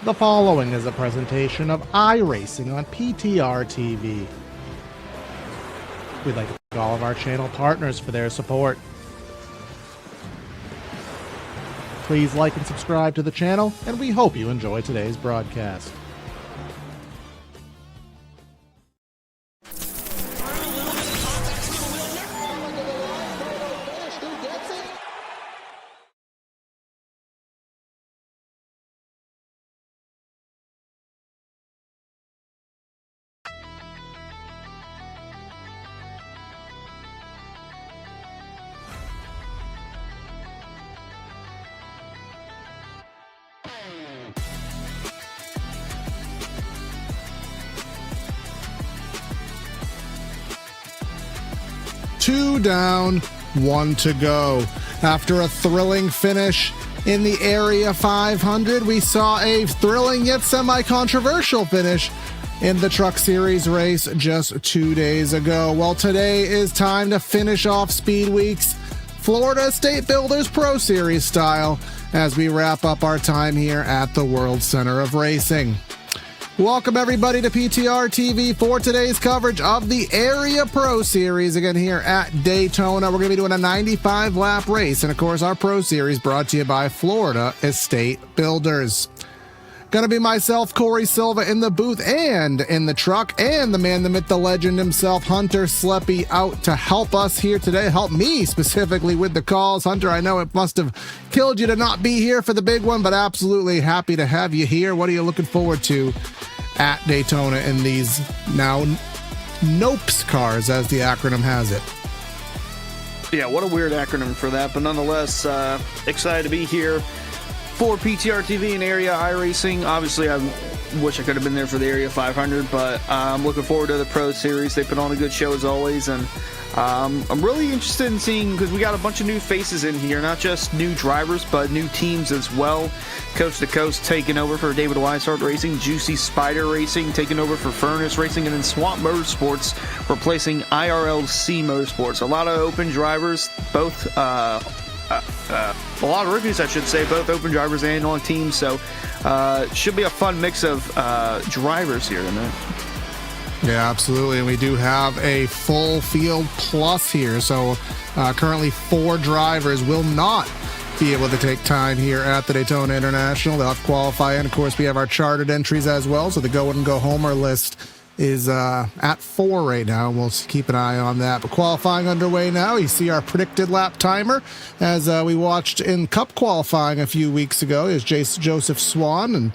The following is a presentation of iRacing on PTR TV. We'd like to thank all of our channel partners for their support. Please like and subscribe to the channel, and we hope you enjoy today's broadcast. Two down, one to go. After a thrilling finish in the Area 500, we saw a thrilling yet semi-controversial finish in the Truck Series race just 2 days ago. Well, today is time to finish off Speed Week's Florida State Builders Pro Series style as we wrap up our time here at the World Center of Racing. Welcome everybody to PTR TV for today's coverage of the Area Pro Series again here at Daytona. We're going to be doing a 95-lap race, and of course our Pro Series brought to you by Florida Estate Builders. Going to be myself, Corey Silva, in the booth and in the truck, and the man, the myth, the legend himself, Hunter Sleppy, out to help us here today, help me specifically with the calls. Hunter, I know it must have killed you to not be here for the big one, but absolutely happy to have you here. What are you looking forward to at Daytona in these now NOPES cars, as the acronym has it? Yeah, what a weird acronym for that, but nonetheless, excited to be here for PTR TV and Area iRacing. Obviously, I wish I could have been there for the Area 500, but I'm looking forward to the Pro Series. They put on a good show as always, and I'm really interested in seeing, because we got a bunch of new faces in here, not just new drivers, but new teams as well. Coast to Coast taking over for David Weishart Racing, Juicy Spider Racing taking over for Furnace Racing, and then Swamp Motorsports replacing IRLC Motorsports. A lot of open drivers, both a lot of rookies, I should say, both open drivers and on teams, so should be a fun mix of drivers here tonight. Yeah, absolutely, and we do have a full field plus here, so currently 4 drivers will not be able to take time here at the Daytona International. They'll have to qualify, and of course we have our chartered entries as well, so the go and go homer list is at 4 right now. We'll keep an eye on that. But qualifying underway now. You see our predicted lap timer as we watched in Cup qualifying a few weeks ago is Joseph Swan, and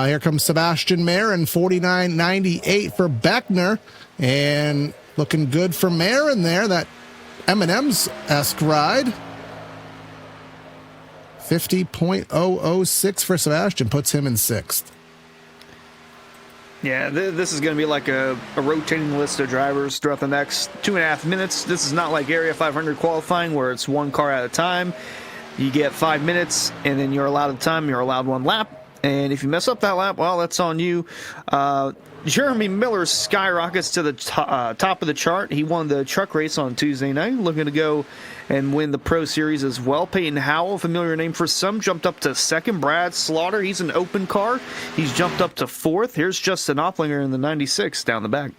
here comes Sebastian Mayer in 49.98 for Beckner, and looking good for Mayer in there. That M&M's-esque ride. 50.006 for Sebastian puts him in 6th. Yeah, this is going to be like a rotating list of drivers throughout the next 2.5 minutes. This is not like Area 500 qualifying where it's one car at a time. You get 5 minutes, and then you're allowed you're allowed 1 lap. And if you mess up that lap, well, that's on you. Jeremy Miller skyrockets to the top of the chart. He won the truck race on Tuesday night, looking to go and win the Pro Series as well. Peyton Howell, familiar name for some, jumped up to 2nd. Brad Slaughter, he's an open car. He's jumped up to 4th. Here's Justin Opplinger in the 96 down the back.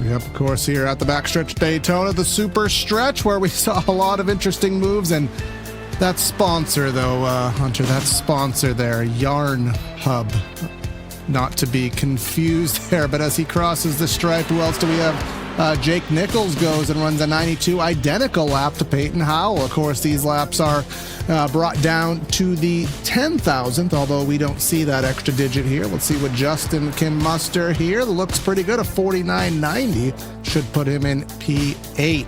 Yep, of course, here at the backstretch Daytona, the super stretch, where we saw a lot of interesting moves. And that sponsor, though, Hunter, that sponsor there, Yarn Hub, not to be confused there, but as he crosses the stripe, who else do we have? Jake Nichols goes and runs a 92 identical lap to Peyton Howell. Of course, these laps are brought down to the 10,000th, although we don't see that extra digit here. Let's see what Justin can muster here. That looks pretty good. A 49.90 should put him in P8.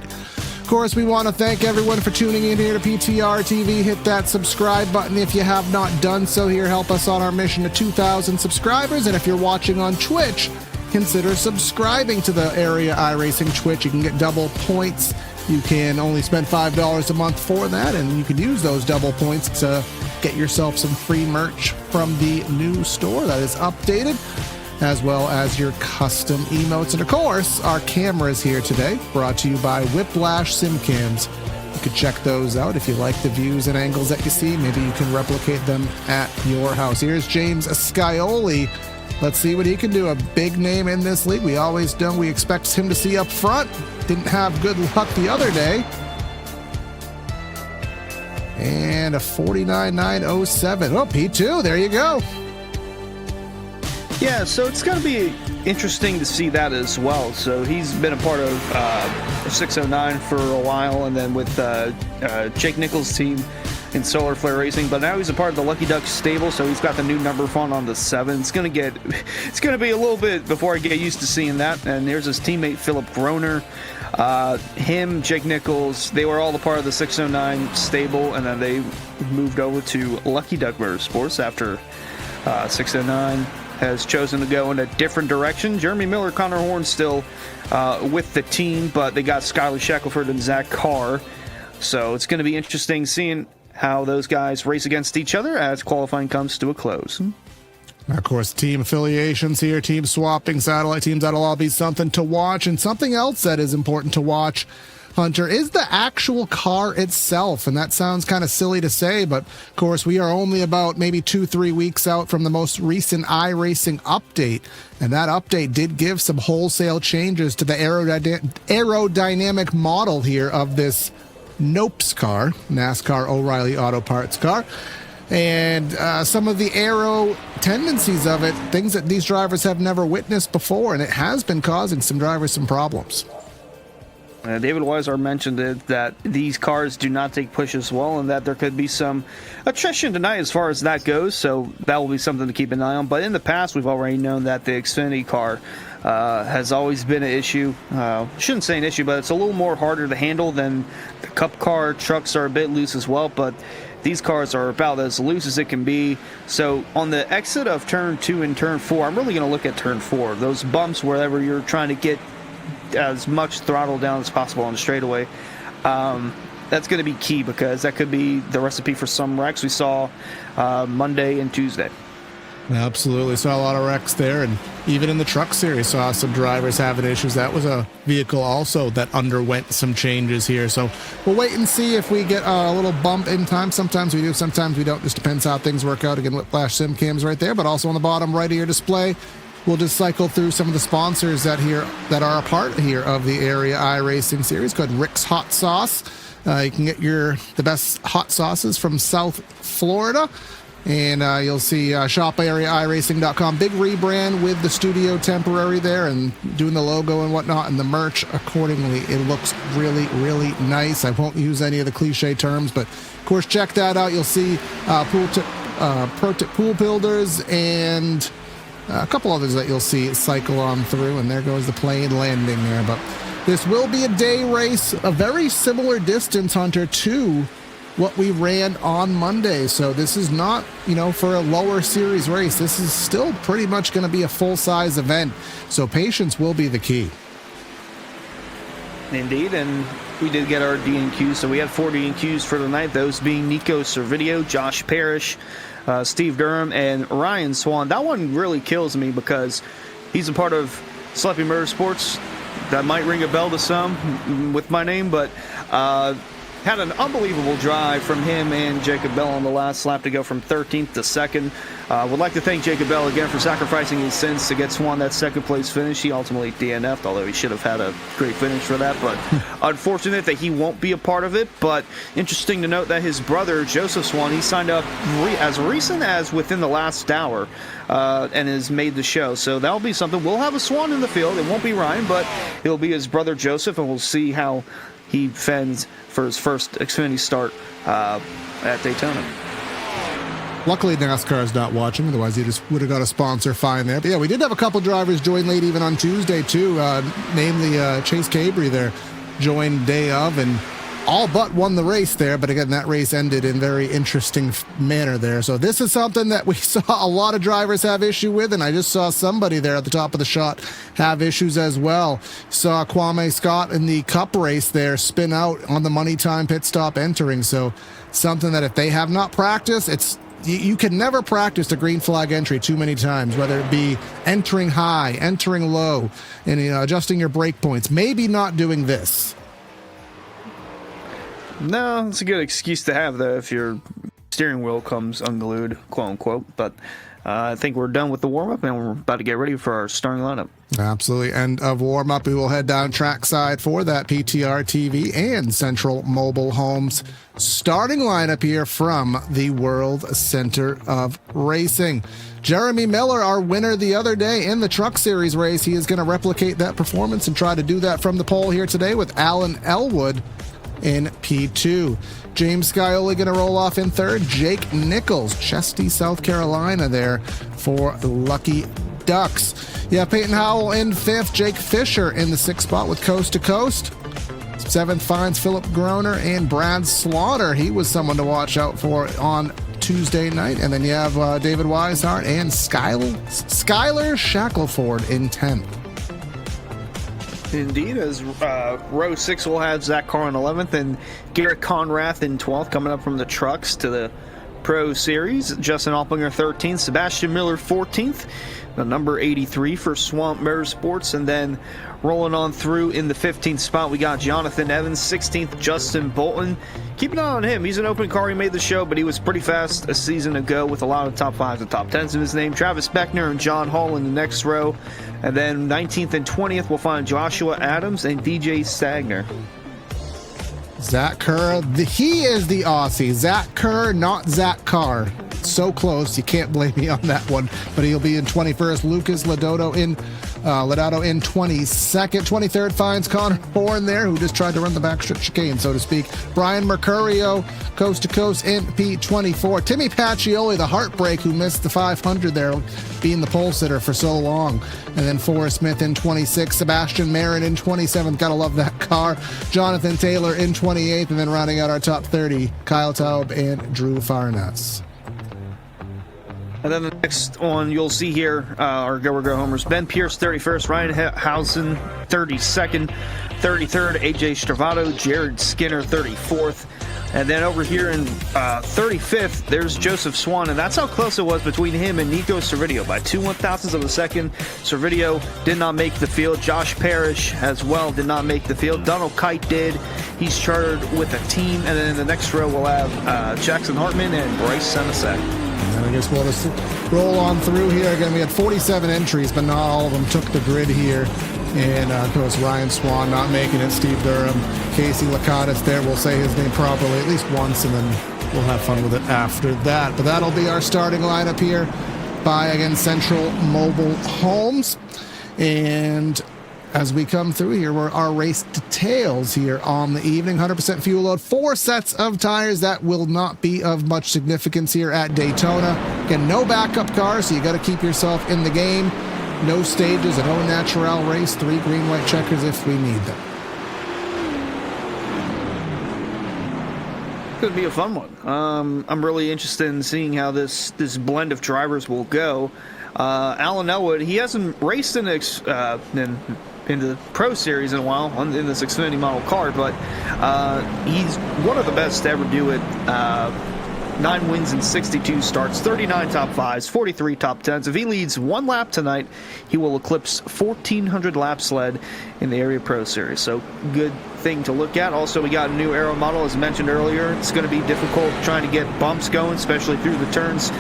Of course, we want to thank everyone for tuning in here to PTR TV. Hit that subscribe button if you have not done so here. Help us on our mission to 2,000 subscribers. And if you're watching on Twitch, consider subscribing to the Area iRacing Twitch. You can get double points. You can only spend $5 a month for that, and you can use those double points to get yourself some free merch from the new store that is updated, as well as your custom emotes. And of course, our cameras here today, brought to you by Whiplash Sim Cams. You could check those out if you like the views and angles that you see. Maybe you can replicate them at your house. Here's James Scioli. Let's see what he can do. A big name in this league. We always don't. We expect him to see up front. Didn't have good luck the other day. And a 49.907. Oh, P2. There you go. Yeah, so it's going to be interesting to see that as well. So he's been a part of 609 for a while, and then with Jake Nichols' team in Solar Flare Racing, but now he's a part of the Lucky Duck stable, so he's got the new number font on the 7. It's going to be a little bit before I get used to seeing that. And here's his teammate Philip Groner. Him, Jake Nichols, they were all a part of the 609 stable, and then they moved over to Lucky Duck Motorsports after 609 has chosen to go in a different direction. Jeremy Miller, Connor Horn still with the team, but they got Skyler Shackelford and Zach Carr. So it's going to be interesting seeing how those guys race against each other as qualifying comes to a close. Of course, team affiliations here, team swapping, satellite teams, that'll all be something to watch. And something else that is important to watch, Hunter, is the actual car itself. And that sounds kind of silly to say, but of course we are only about maybe 2-3 weeks out from the most recent iRacing update. And that update did give some wholesale changes to the aerodynamic model here of this Nopes car, NASCAR O'Reilly Auto Parts car. And some of the aero tendencies of it, things that these drivers have never witnessed before, and it has been causing some drivers some problems. David Weiser mentioned it, that these cars do not take pushes well, and that there could be some attrition tonight as far as that goes, so that will be something to keep an eye on. But in the past, we've already known that the Xfinity car has always been an issue. Shouldn't say an issue, but it's a little more harder to handle than the Cup car. Trucks are a bit loose as well, but these cars are about as loose as it can be. So on the exit of Turn 2 and Turn 4, I'm really going to look at Turn 4. Those bumps wherever you're trying to get as much throttle down as possible on the straightaway. That's going to be key, because that could be the recipe for some wrecks we saw Monday and Tuesday. Absolutely. Saw a lot of wrecks there, and even in the truck series saw some drivers having issues. That was a vehicle also that underwent some changes here. So we'll wait and see if we get a little bump in time. Sometimes we do, sometimes we don't. Just depends how things work out. Again, Whiplash Sim Cams right there, but also on the bottom right of your display, we'll just cycle through some of the sponsors that are a part here of the Area iRacing series. Called Rick's Hot Sauce. You can get the best hot sauces from South Florida. And you'll see shopareairacing.com. Big rebrand with the studio temporary there and doing the logo and whatnot, and the merch accordingly. It looks really, really nice. I won't use any of the cliche terms, but of course, check that out. You'll see pro tip pool builders and a couple others that you'll see cycle on through. And there goes the plane landing there. But this will be a day race, a very similar distance, Hunter, to what we ran on Monday. So this is not, for a lower series race. This is still pretty much going to be a full-size event. So patience will be the key. Indeed, and we did get our DNQs. So we had 4 DNQs for the night, those being Nico Servideo, Josh Parrish, Steve Durham, and Ryan Swan. That one really kills me because he's a part of Sleppy Motorsports. That might ring a bell to some with my name, but had an unbelievable drive from him and Jacob Bell on the last lap to go from 13th to 2nd. Would like to thank Jacob Bell again for sacrificing his sins to get Swan that second place finish. He ultimately DNF'd, although he should have had a great finish for that. But unfortunate that he won't be a part of it. But interesting to note that his brother, Joseph Swan, he signed up as recent as within the last hour and has made the show. So that'll be something. We'll have a Swan in the field. It won't be Ryan, but it'll be his brother Joseph, and we'll see how he fends for his first Xfinity start at Daytona. Luckily, NASCAR is not watching. Otherwise, he just would have got a sponsor fine there. But yeah, we did have a couple drivers join late even on Tuesday, too. Namely, Chase Cabry there joined day of and all but won the race there. But again, that race ended in very interesting manner there. So this is something that we saw a lot of drivers have issue with. And I just saw somebody there at the top of the shot have issues as well. Saw Kwame Scott in the Cup race there spin out on the money time pit stop entering. So something that if they have not practiced, you can never practice a green flag entry too many times, whether it be entering high, entering low, and adjusting your brake points. Maybe not doing this. No, it's a good excuse to have, though, if your steering wheel comes unglued, quote unquote. But I think we're done with the warm-up, and we're about to get ready for our starting lineup. Absolutely. End of warm-up. We will head down trackside for that PTR TV and Central Mobile Homes starting lineup here from the World Center of Racing. Jeremy Miller, our winner the other day in the Truck Series race, he is going to replicate that performance and try to do that from the pole here today with Alan Elwood in P2. James Scioli going to roll off in third. Jake Nichols, Chesty, South Carolina there for the Lucky Ducks. Yeah, Peyton Howell in fifth. Jake Fisher in the sixth spot with Coast to Coast. Seventh finds Philip Groner and Brad Slaughter. He was someone to watch out for on Tuesday night. And then you have David Weishart and Skylar Shackleford in 10th. Indeed, as row 6 will have Zach Carr in 11th and Garrett Conrath in 12th, coming up from the trucks to the Pro Series. Justin Opplinger 13th, Sebastian Miller 14th, the number 83 for Swamp Motorsports, and then rolling on through in the 15th spot, we got Jonathan Evans, 16th, Justin Bolton. Keep an eye on him. He's an open car. He made the show, but he was pretty fast a season ago with a lot of top 5s and top 10s in his name. Travis Beckner and John Hall in the next row. And then 19th and 20th, we'll find Joshua Adams and DJ Stagner. Zach Kerr, he is the Aussie. Zach Kerr, not Zach Carr. So close, you can't blame me on that one. But he'll be in 21st. Lucas Lodato in 22nd. 23rd finds Connor Bourne there, who just tried to run the backstretch chicane, so to speak. Brian Mercurio, coast to coast in P24. Timmy Pacioli, the heartbreak, who missed the 500 there, being the pole sitter for so long. And then Forrest Smith in 26th. Sebastian Marin in 27th. Gotta love that car. Jonathan Taylor in 28th. And then rounding out our top 30, Kyle Taub and Drew Farnes. And then the next one you'll see here, our Go Homers, Ben Pierce 31st, Ryan Housen 32nd, 33rd, AJ Stravato, Jared Skinner 34th. And then over here in 35th, there's Joseph Swan, and that's how close it was between him and Nico Servideo. By 2/1000ths of a second, Servideo did not make the field. Josh Parrish as well did not make the field. Donald Kite did. He's chartered with a team. And then in the next row, we'll have Jackson Hartman and Bryce Senesek. And I guess we'll just roll on through here. Again, we had 47 entries, but not all of them took the grid here. And, of course, Ryan Swan not making it. Steve Durham, Casey Lakatis there. We'll say his name properly at least once, and then we'll have fun with it after that. But that'll be our starting lineup here by, again, Central Mobile Homes. And as we come through here, our race details here on the evening. 100% fuel load, 4 sets of tires. That will not be of much significance here at Daytona. Again, no backup cars, so you got to keep yourself in the game. No stages, a no natural race, 3 green, white checkers if we need them. Could be a fun one. I'm really interested in seeing how this blend of drivers will go. Alan Elwood, he hasn't raced in the Pro Series in a while in this Xfinity model car, but he's one of the best to ever do it. 9 wins and 62 starts, 39 top 5s, 43 top 10s. If he leads 1 lap tonight, he will eclipse 1,400 laps led in the Area Pro Series. So good thing to look at. Also, we got a new aero model, as mentioned earlier. It's going to be difficult trying to get bumps going, especially through the turns.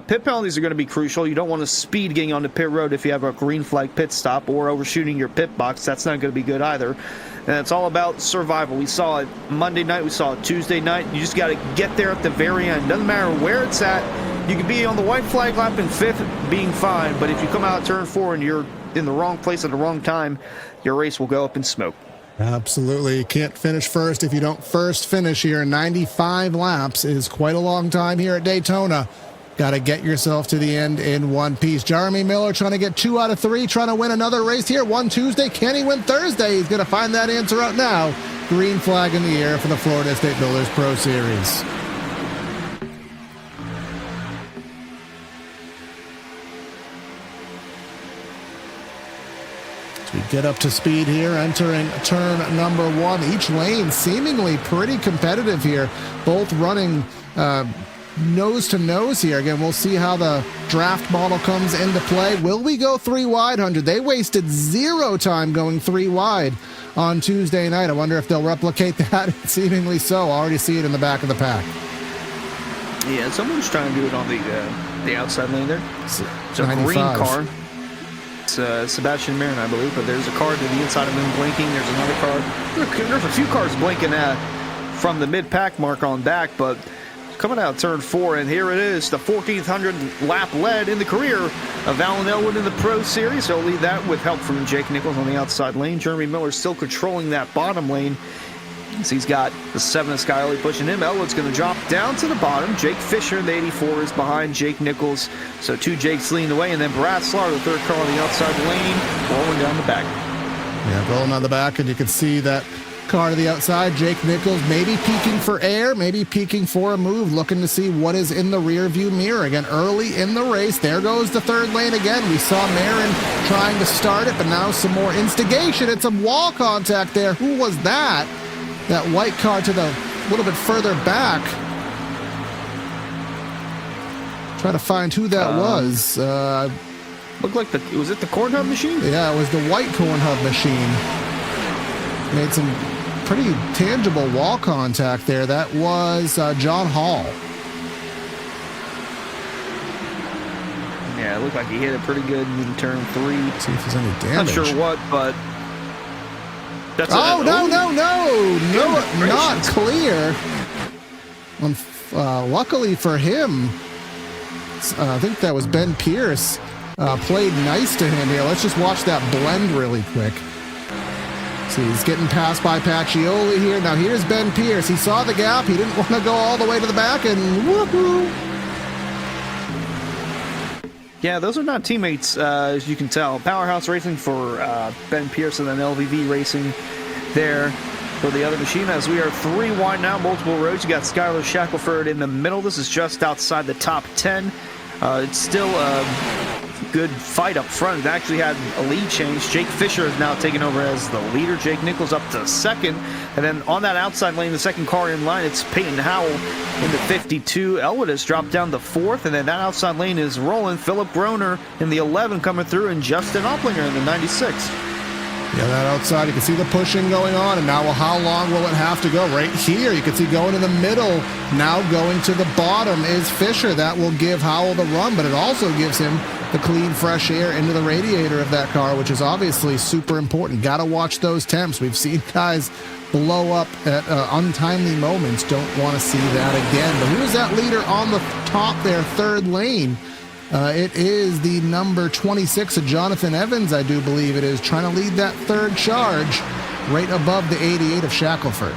Pit penalties are going to be crucial. You don't want to speed getting onto pit road if you have a green flag pit stop or overshooting your pit box. That's not going to be good either. And it's all about survival. We saw it Monday night. We saw it Tuesday night. You just got to get there at the very end. Doesn't matter where it's at. You could be on the white flag lap in 5th, being fine. But if you come out of turn 4 and you're in the wrong place at the wrong time, your race will go up in smoke. Absolutely. You can't finish first if you don't first finish here. 95 laps is quite a long time here at Daytona. Got to get yourself to the end in one piece. Jeremy Miller trying to get 2 out of 3, trying to win another race here. Won Tuesday. Can he win Thursday? He's going to find that answer out now. Green flag in the air for the Florida State Builders Pro Series. As we get up to speed here, entering turn number 1. Each lane seemingly pretty competitive here. Both running nose to nose here. Again, we'll see how the draft model comes into play. Will we go 3 wide, Hunter? They wasted 0 time going 3 wide on Tuesday night. I wonder if they'll replicate that. Seemingly so. Already see it in the back of the pack. Yeah, someone's trying to do it on the outside lane there. It's a 95. green car. It's Sebastian Marin, I believe, but there's a car to the inside of him blinking. There's another car. There's a few cars blinking from the mid-pack mark on back, but coming out turn 4, and here it is, the 1,400 lap lead in the career of Alan Elwood in the Pro Series. He'll lead that with help from Jake Nichols on the outside lane. Jeremy Miller still controlling that bottom lane. So he's got the 7 of Sky Elliott pushing him. Elwood's going to drop down to the bottom. Jake Fisher, the 84, is behind Jake Nichols. So 2 Jakes leading the way, and then Brad Slaughter, the 3rd car on the outside lane, rolling down the back. Yeah, rolling on the back, and you can see that car to the outside. Jake Nichols maybe peeking for air, maybe peeking for a move, looking to see what is in the rear view mirror. Again, early in the race, there goes the 3rd lane again. We saw Marin trying to start it, but now some more instigation and some wall contact there. Who was that? That white car to the little bit further back. Try to find who that was. Looked like was it the corn hub machine? Yeah, it was the white corn hub machine. Made some pretty tangible wall contact there. That was John Hall. Yeah, it looked like he hit it pretty good in turn 3. Let's see if there's any damage. Not sure what, but that's no, not clear. Luckily for him, I think that was Ben Pierce. Played nice to him here. Let's just watch that blend really quick. See, he's getting passed by Pacioli here. Now here's Ben Pierce. He saw the gap. He didn't want to go all the way to the back, and woohoo! Yeah, those are not teammates, as you can tell. Powerhouse Racing for Ben Pierce, and then LVV Racing there for the other machine. As we are 3 wide now, multiple roads. You got Skylar Shackelford in the middle. This is just outside the top 10. It's still a good fight up front. It actually had a lead change. Jake Fisher is now taking over as the leader. Jake Nichols up to 2nd. And then on that outside lane, the 2nd car in line, it's Peyton Howell in the 52. Elwood has dropped down to 4th. And then that outside lane is rolling. Philip Groner in the 11 coming through, and Justin Opplinger in the 96. Yeah, that outside, you can see the pushing going on, and now, well, how long will it have to go? Right here, you can see going in the middle, now going to the bottom is Fisher. That will give Howell the run, but it also gives him the clean, fresh air into the radiator of that car, which is obviously super important. Got to watch those temps. We've seen guys blow up at untimely moments. Don't want to see that again. But who is that leader on the top there, 3rd lane? It is the number 26 of Jonathan Evans, I do believe it is, trying to lead that 3rd charge right above the 88 of Shackelford.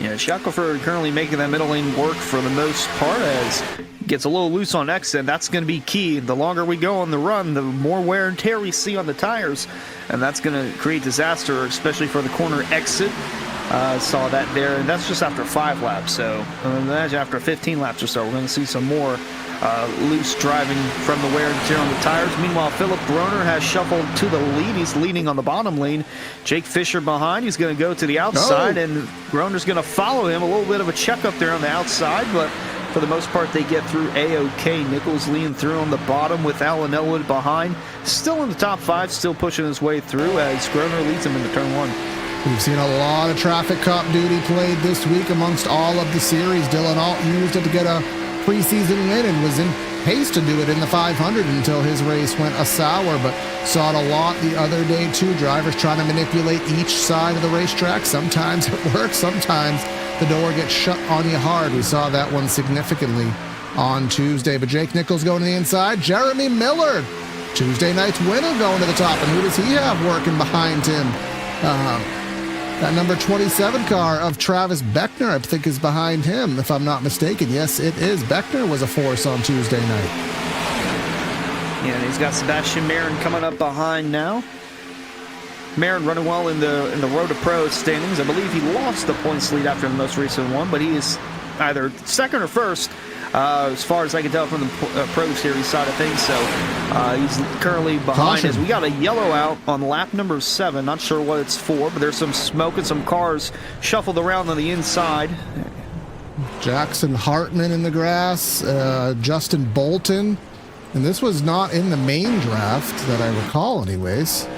Yeah, Shackelford currently making that middle lane work for the most part, as gets a little loose on exit. That's going to be key. The longer we go on the run, the more wear and tear we see on the tires, and that's going to create disaster, especially for the corner exit. Saw that there, and that's just after 5 laps. So after 15 laps or so, we're going to see some more loose driving from the wear and tear on the tires. Meanwhile, Philip Groner has shuffled to the lead. He's leading on the bottom lane. Jake Fisher behind. He's going to go to the outside, and Groner's going to follow him. A little bit of a check up there on the outside, but for the most part, they get through A-OK. Nichols leading through on the bottom with Alan Elwood behind. Still in the top 5, still pushing his way through as Groner leads him into turn 1. We've seen a lot of traffic cop duty played this week amongst all of the series. Dylan Alt used it to get a preseason win and was in haste to do it in the 500 until his race went a sour, but saw it a lot the other day too. Drivers trying to manipulate each side of the racetrack. Sometimes it works, sometimes the door gets shut on you hard. We saw that one significantly on Tuesday, but Jake Nichols going to the inside. Jeremy Miller, Tuesday night's winner, going to the top, and who does he have working behind him? That number 27 car of Travis Beckner, I think, is behind him, if I'm not mistaken. Yes, it is. Beckner was a force on Tuesday night. Yeah, and he's got Sebastian Marin coming up behind now. Marin running well in the Road to Pro standings. I believe he lost the points lead after the most recent one, but he is either 2nd or 1st. As far as I can tell from the Pro Series side of things. So he's currently behind us. We got a yellow out on lap number 7. Not sure what it's for, but there's some smoke and some cars shuffled around on the inside. Jackson Hartman in the grass, Justin Bolton. And this was not in the main draft that I recall anyways.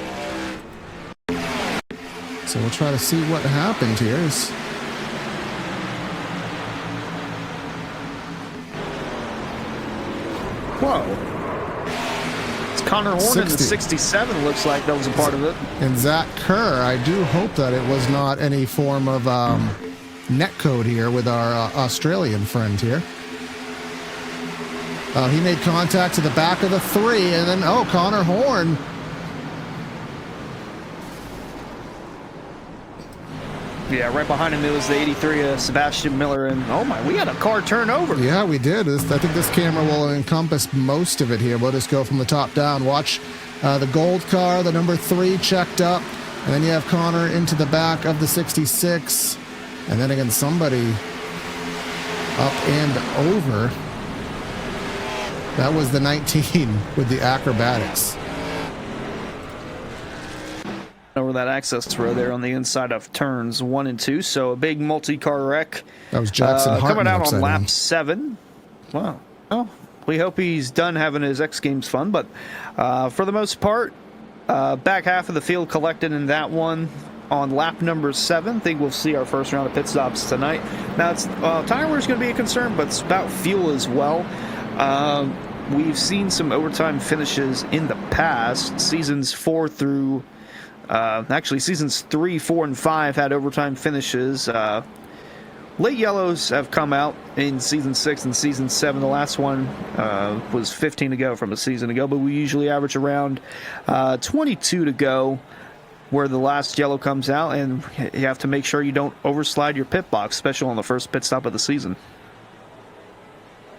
So we'll try to see what happened here. Whoa. It's Connor Horn in the 67, looks like that was a part of it. And Zach Kerr, I do hope that it was not any form of netcode here with our Australian friend here. He made contact to the back of the 3, and then, Connor Horn. Yeah, right behind him it was the 83 Sebastian Miller, and we had a car turnover. Yeah, we did. I think this camera will encompass most of it here. We'll just go from the top down. Watch the gold car, the number 3 checked up, and then you have Connor into the back of the 66, and then again somebody up and over. That was the 19 with the acrobatics. Over that access row there on the inside of turns 1 and 2, so a big multi-car wreck. That was Jackson Hartman coming out on lap 7. Wow. Well, we hope he's done having his X Games fun, but for the most part, back half of the field collected in that one on lap number 7. I think we'll see our first round of pit stops tonight. Now, tire wear is going to be a concern, but it's about fuel as well. We've seen some overtime finishes in the past. Seasons 3, 4, and 5 had overtime finishes. Late yellows have come out in season 6 and season 7. The last one was 15 to go from a season ago, but we usually average around 22 to go where the last yellow comes out, and you have to make sure you don't overslide your pit box, especially on the first pit stop of the season.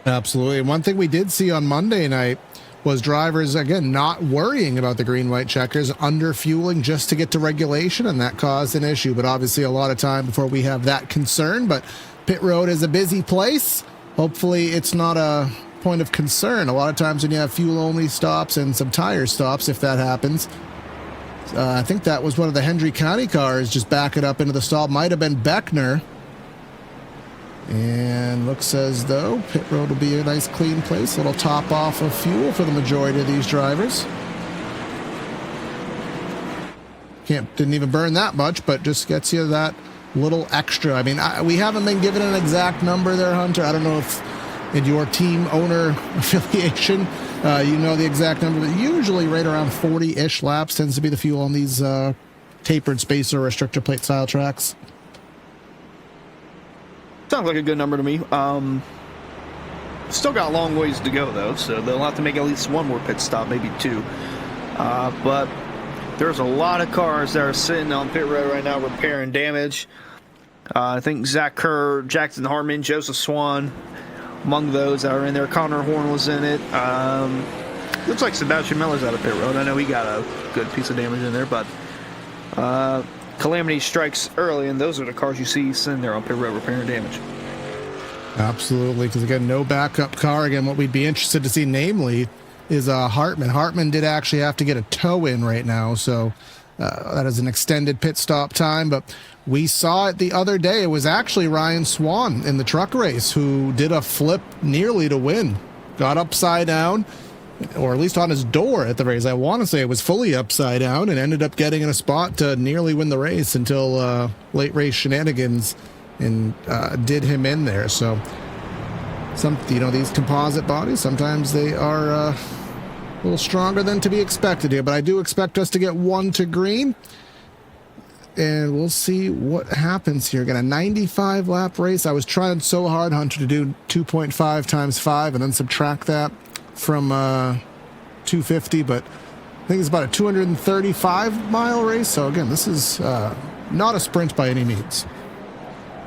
Absolutely. And one thing we did see on Monday night was drivers, again, not worrying about the green-white checkers, under-fueling just to get to regulation, and that caused an issue. But obviously a lot of time before we have that concern. But pit road is a busy place. Hopefully it's not a point of concern. A lot of times when you have fuel-only stops and some tire stops, if that happens, I think that was one of the Hendry County cars just backing up into the stall. Might have been Beckner. And looks as though pit road will be a nice clean place. A little top off of fuel for the majority of these drivers. Didn't even burn that much, but just gets you that little extra. I mean, we haven't been given an exact number there, Hunter. I don't know if in your team owner affiliation, you know the exact number, but usually right around 40-ish laps tends to be the fuel on these tapered spacer restrictor plate style tracks. Sounds like a good number to me. Still got a long ways to go, though, so they'll have to make at least one more pit stop, maybe 2. But there's a lot of cars that are sitting on pit road right now repairing damage. I think Zach Kerr, Jackson Hartman, Joseph Swan, among those that are in there. Connor Horn was in it. Looks like Sebastian Miller's out of pit road. I know he got a good piece of damage in there, but calamity strikes early, and those are the cars you see sitting there on pit road repairing damage. Absolutely, because again, no backup car. Again, what we'd be interested to see, namely, is Hartman. Hartman did actually have to get a tow in right now, so that is an extended pit stop time. But we saw it the other day. It was actually Ryan Swan in the truck race who did a flip nearly to win. Got upside down, or at least on his door at the race. I want to say it was fully upside down, and ended up getting in a spot to nearly win the race until late race shenanigans and did him in there. So these composite bodies, sometimes they are a little stronger than to be expected here, but I do expect us to get 1 to green, and we'll see what happens here. Again, a 95 lap race. I was trying so hard, Hunter, to do 2.5 times 5 and then subtract that from 250, but I think it's about a 235 mile race. So again, this is not a sprint by any means.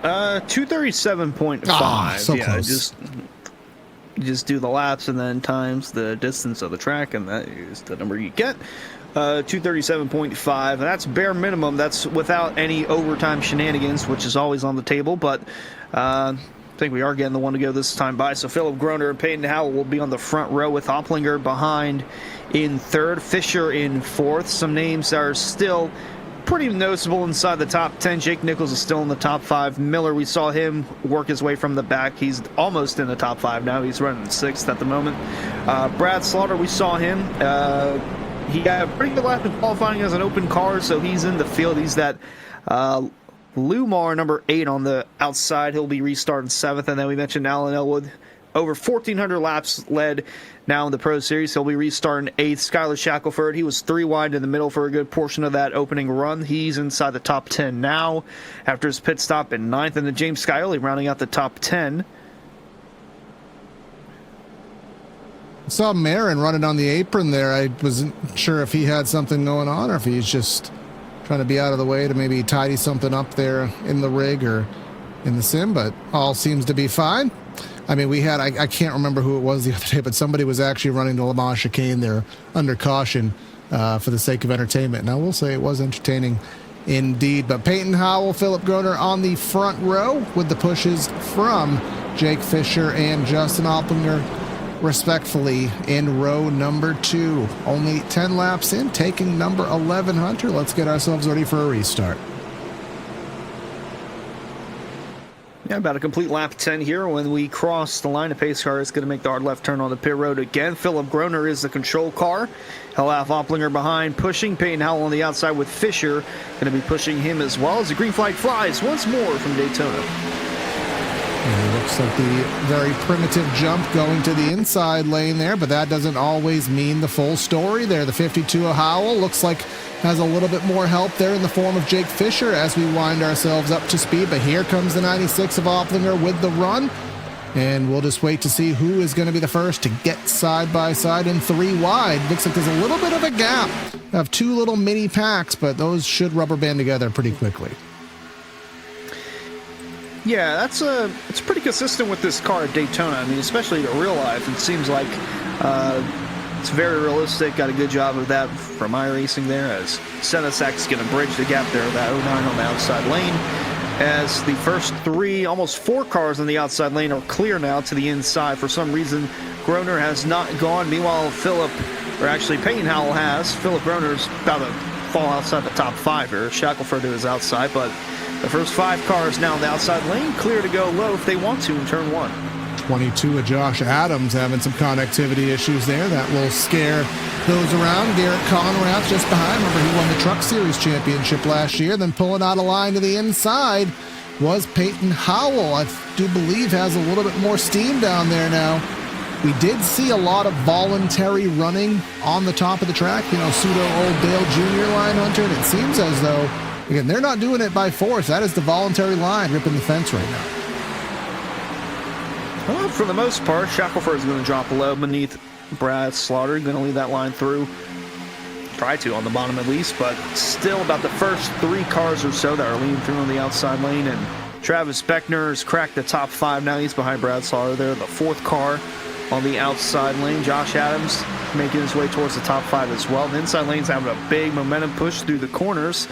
237.5. So close. Just do the laps and then times the distance of the track, and that is the number you get. 237.5, and that's bare minimum. That's without any overtime shenanigans, which is always on the table, but I think we are getting the one to go this time by. So Philip Groner and Peyton Howell will be on the front row, with Hopplinger behind in 3rd, Fisher in 4th. Some names that are still pretty noticeable inside the top 10. Jake Nichols is still in the top 5. Miller, we saw him work his way from the back. He's almost in the top 5 now. He's running 6th at the moment. Brad Slaughter, we saw him. He got a pretty good lap in qualifying as an open car, so he's in the field. He's that Lumar number 8 on the outside. He'll be restarting 7th. And then we mentioned Alan Elwood. Over 1,400 laps led now in the Pro Series. He'll be restarting 8th. Skylar Shackelford, he was 3 wide in the middle for a good portion of that opening run. He's inside the top 10 now after his pit stop in 9th. And then James Scioli rounding out the top 10. I saw Marin running on the apron there. I wasn't sure if he had something going on or if he's just trying to be out of the way to maybe tidy something up there in the rig or in the sim, but all seems to be fine. I mean, we had, I can't remember who it was the other day, but somebody was actually running the Le Mans chicane there under caution for the sake of entertainment. And I will say it was entertaining indeed. But Peyton Howell, Philip Groner on the front row with the pushes from Jake Fisher and Justin Opplinger, respectfully, in row number 2. Only 10 laps in, taking number 11, Hunter. Let's get ourselves ready for a restart. Yeah, about a complete lap 10 here. When we cross the line, a pace car is going to make the hard left turn on the pit road again. Philip Groner is the control car. He'll have Opplinger behind, pushing Peyton Howell on the outside with Fisher going to be pushing him as well as the green flag flies once more from Daytona. And it looks like the very primitive jump going to the inside lane there, but that doesn't always mean the full story there. The 52 of Howell looks like has a little bit more help there in the form of Jake Fisher as we wind ourselves up to speed. But here comes the 96 of Opplinger with the run. And we'll just wait to see who is going to be the first to get side by side in 3 wide. Looks like there's a little bit of a gap of 2 little mini packs, but those should rubber band together pretty quickly. Yeah, it's pretty consistent with this car at Daytona. I mean, especially in real life, it seems like it's very realistic. Got a good job of that from iRacing there, as Senesak's going to bridge the gap there with that 09 on the outside lane. As the first 3, almost 4 cars on the outside lane are clear now to the inside. For some reason, Groner has not gone. Meanwhile, Peyton Howell has. Philip Groner's about to fall outside the top 5 here. Shackelford is outside, but the first 5 cars now in the outside lane, clear to go low if they want to in turn 1. 22 of Josh Adams having some connectivity issues there. That will scare those around. Garrett Conrath just behind. Remember, he won the Truck Series championship last year. Then pulling out a line to the inside was Peyton Howell. I do believe has a little bit more steam down there now. We did see a lot of voluntary running on the top of the track. You know, pseudo old Dale Jr. line, Hunter. And it seems as though, again, they're not doing it by force. That is the voluntary line ripping the fence right now. Well, for the most part, Shackelford is going to drop low beneath Brad Slaughter. Going to leave that line through. Try to on the bottom at least, but still about the first 3 cars or so that are leading through on the outside lane. And Travis Beckner has cracked the top 5 now. He's behind Brad Slaughter there, the 4th car on the outside lane. Josh Adams making his way towards the top 5 as well. The inside lane's having a big momentum push through the corners,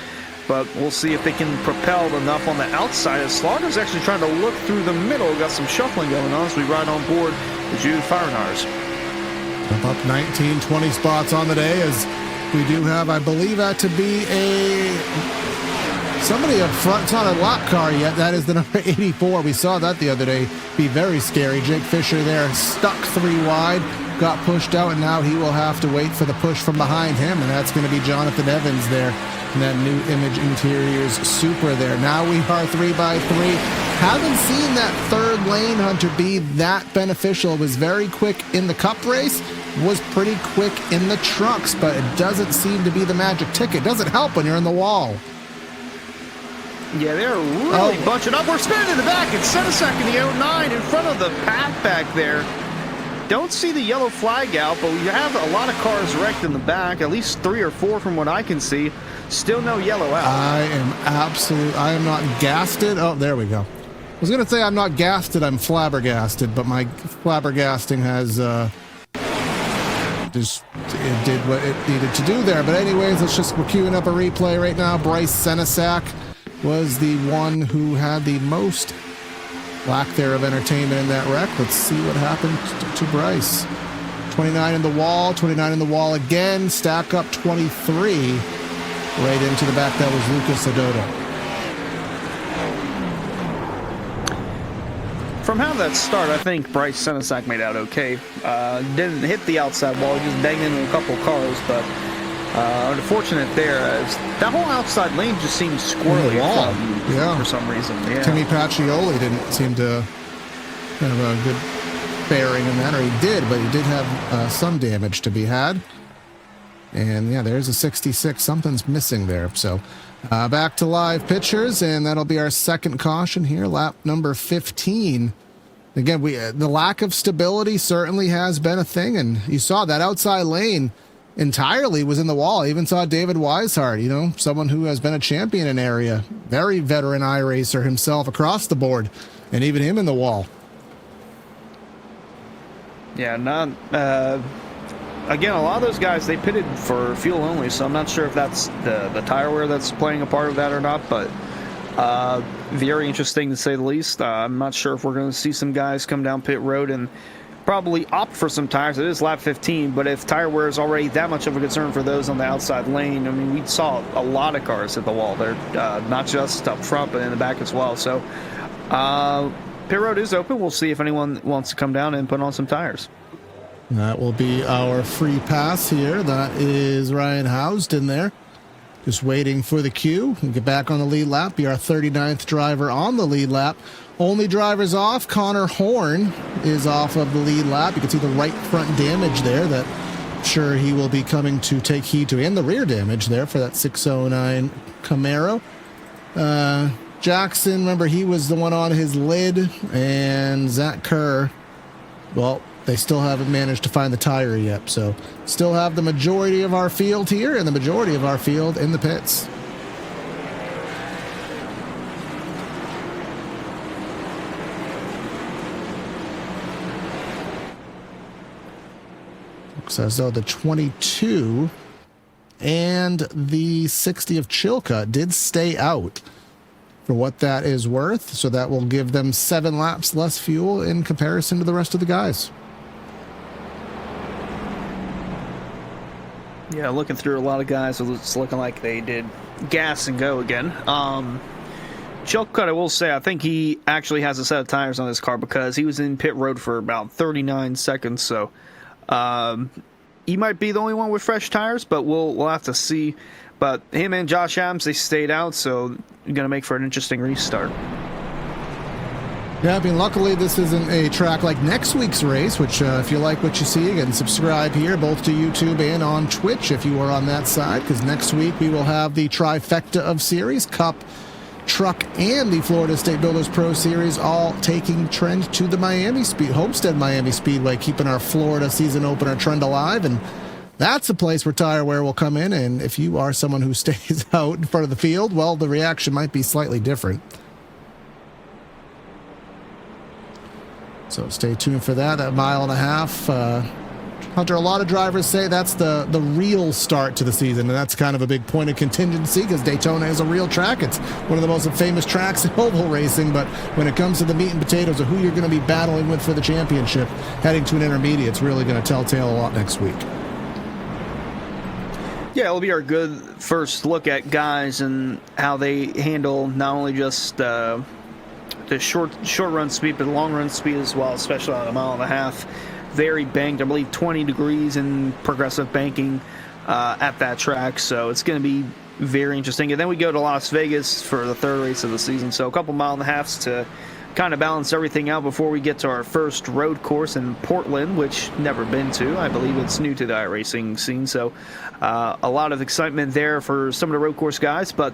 but we'll see if they can propel enough on the outside. As Slaughter's actually trying to look through the middle. Got some shuffling going on as we ride on board the Jude Fahrenheims. Up 19, 20 spots on the day, as we do have, I believe that to be somebody up front. It's not a lap car yet. That is the number 84. We saw that the other day be very scary. Jake Fisher there stuck 3 wide, got pushed out, and now he will have to wait for the push from behind him, and that's going to be Jonathan Evans there. And that new Image Interiors Supra there. Now we are 3 by 3. Haven't seen that 3rd lane, Hunter, be that beneficial. It was very quick in the Cup race, was pretty quick in the trucks, but it doesn't seem to be the magic ticket. Doesn't help when you're in the wall. Yeah, they're really bunching up. We're spinning in the back. It's Senesak in the 09 in front of the pack back there. Don't see the yellow flag out, but we have a lot of cars wrecked in the back, at least 3 or 4 from what I can see. Still no yellow out. I am not gasted. Oh, there we go. I was going to say I'm not gasted, I'm flabbergasted, but my flabbergasting has just it did what it needed to do there. But anyways, we're queuing up a replay right now. Bryce Senesak was the one who had the most lack there of entertainment in that wreck. Let's see what happened to Bryce. 29 in the wall, 29 in the wall again, stack up 23. right into the back. That was Lucas Sedota. From how that started, I think Bryce Senesac made out okay. Didn't hit the outside wall, just banged into a couple cars, but unfortunate there, as that whole outside lane just seemed squirrely for some reason. Yeah. Timmy Pacioli didn't seem to have a good bearing in that, or he did, but he did have some damage to be had. And yeah, there's a 66. Something's missing there. So back to live pictures, and that'll be our second caution here, lap number 15. Again, the lack of stability certainly has been a thing, and you saw that outside lane entirely was in the wall. I even saw David Weishart, someone who has been a champion in area, very veteran iRacer himself across the board, and even him in the wall. Yeah, again, a lot of those guys, they pitted for fuel only, so I'm not sure if that's the tire wear that's playing a part of that or not, but very interesting to say the least. I'm not sure if we're going to see some guys come down pit road and probably opt for some tires. It is lap 15, but if tire wear is already that much of a concern for those on the outside lane, I mean, we saw a lot of cars hit the wall there, not just up front, but in the back as well. So pit road is open. We'll see if anyone wants to come down and put on some tires. That will be our free pass here. That is Ryan Housden there. Just waiting for the cue. We'll get back on the lead lap. Be our 39th driver on the lead lap. Only drivers off. Connor Horn is off of the lead lap. You can see the right front damage there that I'm sure he will be coming to take heed to. And the rear damage there for that 609 Camaro. Jackson, remember, he was the one on his lid. And Zach Kerr, well, they still haven't managed to find the tire yet, so still have the majority of our field here and the majority of our field in the pits. Looks as though the 22 and the 60 of Chilcutt did stay out for what that is worth, so that will give them 7 laps less fuel in comparison to the rest of the guys. Yeah, looking through a lot of guys, it's looking like they did gas and go again. Chilcutt, I will say, I think he actually has a set of tires on his car because he was in pit road for about 39 seconds. So he might be the only one with fresh tires, but we'll have to see. But him and Josh Adams, they stayed out, so going to make for an interesting restart. Yeah, I mean, luckily this isn't a track like next week's race, which if you like what you see, again, subscribe here, both to YouTube and on Twitch if you are on that side, because next week we will have the trifecta of series, Cup, Truck, and the Florida State Builders Pro Series, all taking trend to the Homestead Miami Speedway, keeping our Florida season opener trend alive, and that's a place where tire wear will come in, and if you are someone who stays out in front of the field, well, the reaction might be slightly different. So stay tuned for that, a mile and a half. Hunter, a lot of drivers say that's the real start to the season, and that's kind of a big point of contingency because Daytona is a real track. It's one of the most famous tracks in oval racing, but when it comes to the meat and potatoes of who you're going to be battling with for the championship, heading to an intermediate, it's really going to telltale a lot next week. Yeah, it'll be our good first look at guys and how they handle not only just the short run speed, but the long run speed as well, especially on a mile and a half. Very banked, I believe 20 degrees in progressive banking at that track, so it's going to be very interesting. And then we go to Las Vegas for the third race of the season, so a couple mile and a halves to kind of balance everything out before we get to our first road course in Portland, which never been to. I believe it's new to the iRacing scene, so a lot of excitement there for some of the road course guys, but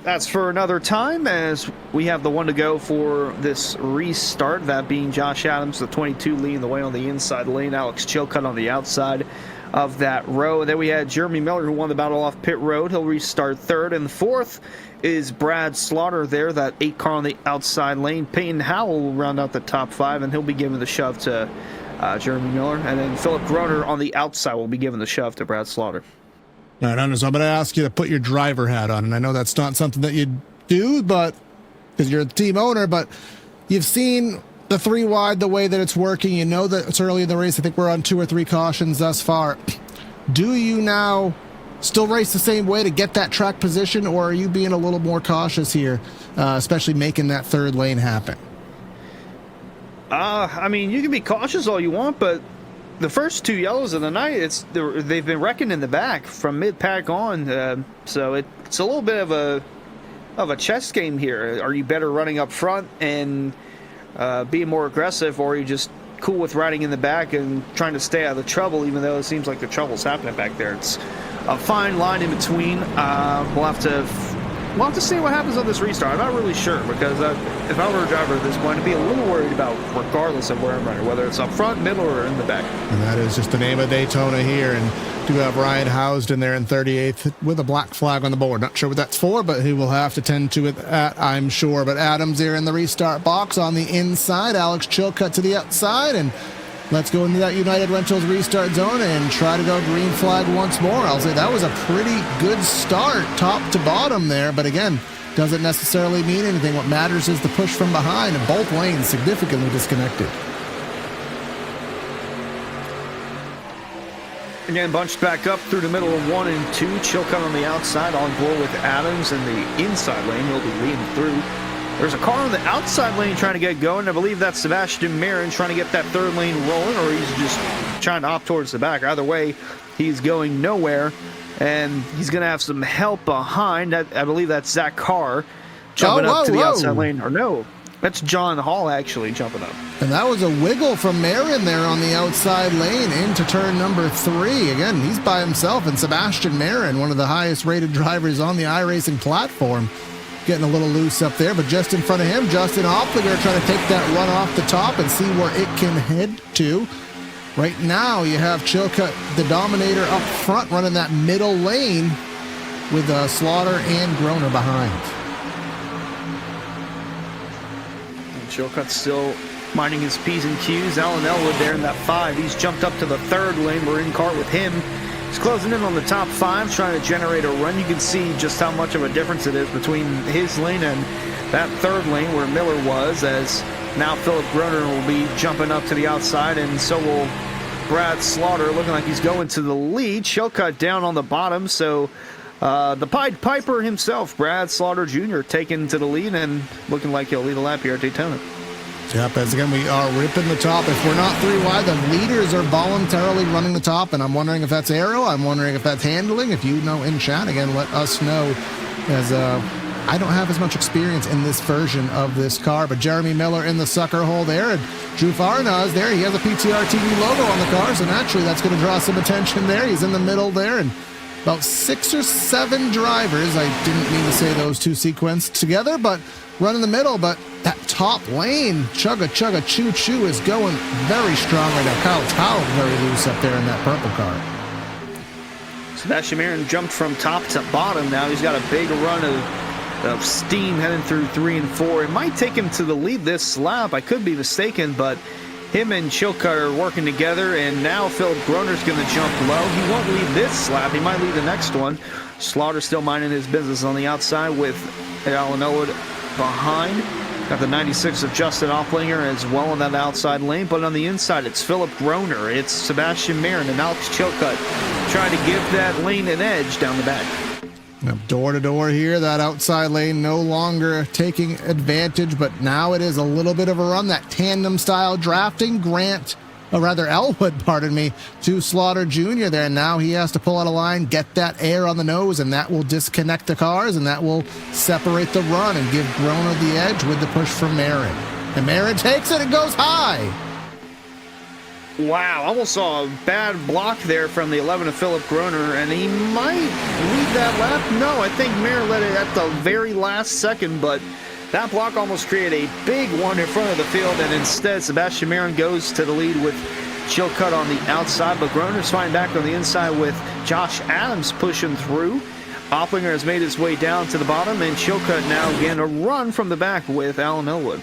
that's for another time, as we have the one to go for this restart, that being Josh Adams, the 22, leading the way on the inside lane, Alex Chilcutt on the outside of that row. And then we had Jeremy Miller, who won the battle off pit road. He'll restart third, and fourth is Brad Slaughter there, that 8 car on the outside lane. Peyton Howell will round out the top 5, and he'll be giving the shove to Jeremy Miller. And then Philip Groner on the outside will be giving the shove to Brad Slaughter. All right, so I'm going to ask you to put your driver hat on, and I know that's not something that you do, but because you're the team owner, but you've seen the 3 wide, the way that it's working. You know that it's early in the race. I think we're on 2 or 3 cautions thus far. Do you now still race the same way to get that track position, or are you being a little more cautious here, especially making that third lane happen? I mean, you can be cautious all you want, but the first 2 yellows of the night, they've been wrecking in the back from mid-pack on, so it's a little bit of a chess game here. Are you better running up front and being more aggressive, or are you just cool with riding in the back and trying to stay out of the trouble, even though it seems like the trouble's happening back there? It's a fine line in between. We'll have to see what happens on this restart. I'm not really sure, because if I were a driver at this point, I'd be a little worried about, regardless of where I'm running, whether it's up front, middle, or in the back. And that is just the name of Daytona here. And do have Ryan Housed in there in 38th with a black flag on the board. Not sure what that's for, but he will have to tend to it, I'm sure. But Adams here in the restart box on the inside. Alex Chilcutt to the outside. And let's go into that United Rentals restart zone and try to go green flag once more. I'll say that was a pretty good start, top to bottom there. But again, doesn't necessarily mean anything. What matters is the push from behind, and both lanes significantly disconnected. Again, bunched back up through the middle of 1 and 2. Chilcutt on the outside, on board with Adams in the inside lane. He'll be leading through. There's a car on the outside lane trying to get going. I believe that's Sebastian Marin trying to get that third lane rolling, or he's just trying to opt towards the back. Either way, he's going nowhere, and he's going to have some help behind. I believe that's Zach Carr jumping up to the outside lane. Or no, that's John Hall actually jumping up. And that was a wiggle from Marin there on the outside lane into turn number 3. Again, he's by himself, and Sebastian Marin, one of the highest rated drivers on the iRacing platform, getting a little loose up there. But just in front of him, Justin Oppliger trying to take that run off the top and see where it can head to. Right now, you have Chilcutt, the Dominator, up front running that middle lane with Slaughter and Groner behind. And Chilcutt still minding his P's and Q's. Alan Elwood there in that 5. He's jumped up to the third lane. We're in cart with him. He's closing in on the top 5, trying to generate a run. You can see just how much of a difference it is between his lane and that third lane where Miller was, as now Philip Groner will be jumping up to the outside, and so will Brad Slaughter, looking like he's going to the lead. Chilcutt down on the bottom, so the Pied Piper himself, Brad Slaughter Jr., taken to the lead and looking like he'll lead a lap here at Daytona. Yep, as again, we are ripping the top. If we're not 3 wide, the leaders are voluntarily running the top, and I'm wondering if that's aero, I'm wondering if that's handling. If you know in chat, again, let us know, as I don't have as much experience in this version of this car. But Jeremy Miller in the sucker hole there, and Drew Farnaz there. He has a PTR TV logo on the car, so naturally that's going to draw some attention there. He's in the middle there, and about 6 or 7 drivers, I didn't mean to say those two sequenced together, but run in the middle. But that top lane, chugga chugga choo choo, is going very strong right now. Kyle Towle very loose up there in that purple car. Sebastian Marin jumped from top to bottom now. He's got a big run of steam heading through 3 and 4. It might take him to the lead this lap. I could be mistaken, but him and Chilcutt are working together, and now Philip Groner's going to jump low. He won't lead this lap. He might lead the next one. Slaughter still minding his business on the outside with Alan Elwood behind. Got the 96 of Justin Opplinger as well in that outside lane, but on the inside it's Philip Groner, it's Sebastian Marin, and Alex Chilcutt trying to give that lane an edge down the back. Door to door here, that outside lane no longer taking advantage, but now it is a little bit of a run, that tandem style drafting. Elwood, pardon me, to Slaughter Jr. there. Now he has to pull out a line, get that air on the nose, and that will disconnect the cars, and that will separate the run and give Groner the edge with the push from Marin. And Marin takes it and goes high. Wow, almost saw a bad block there from the 11 of Philip Groner, and he might lead that lap. No, I think Marin led it at the very last second, but that block almost created a big one in front of the field, and instead Sebastian Marin goes to the lead with Chilcutt on the outside, but Groner's flying back on the inside with Josh Adams pushing through. Opplinger has made his way down to the bottom, and Chilcutt now again a run from the back with Alan Elwood.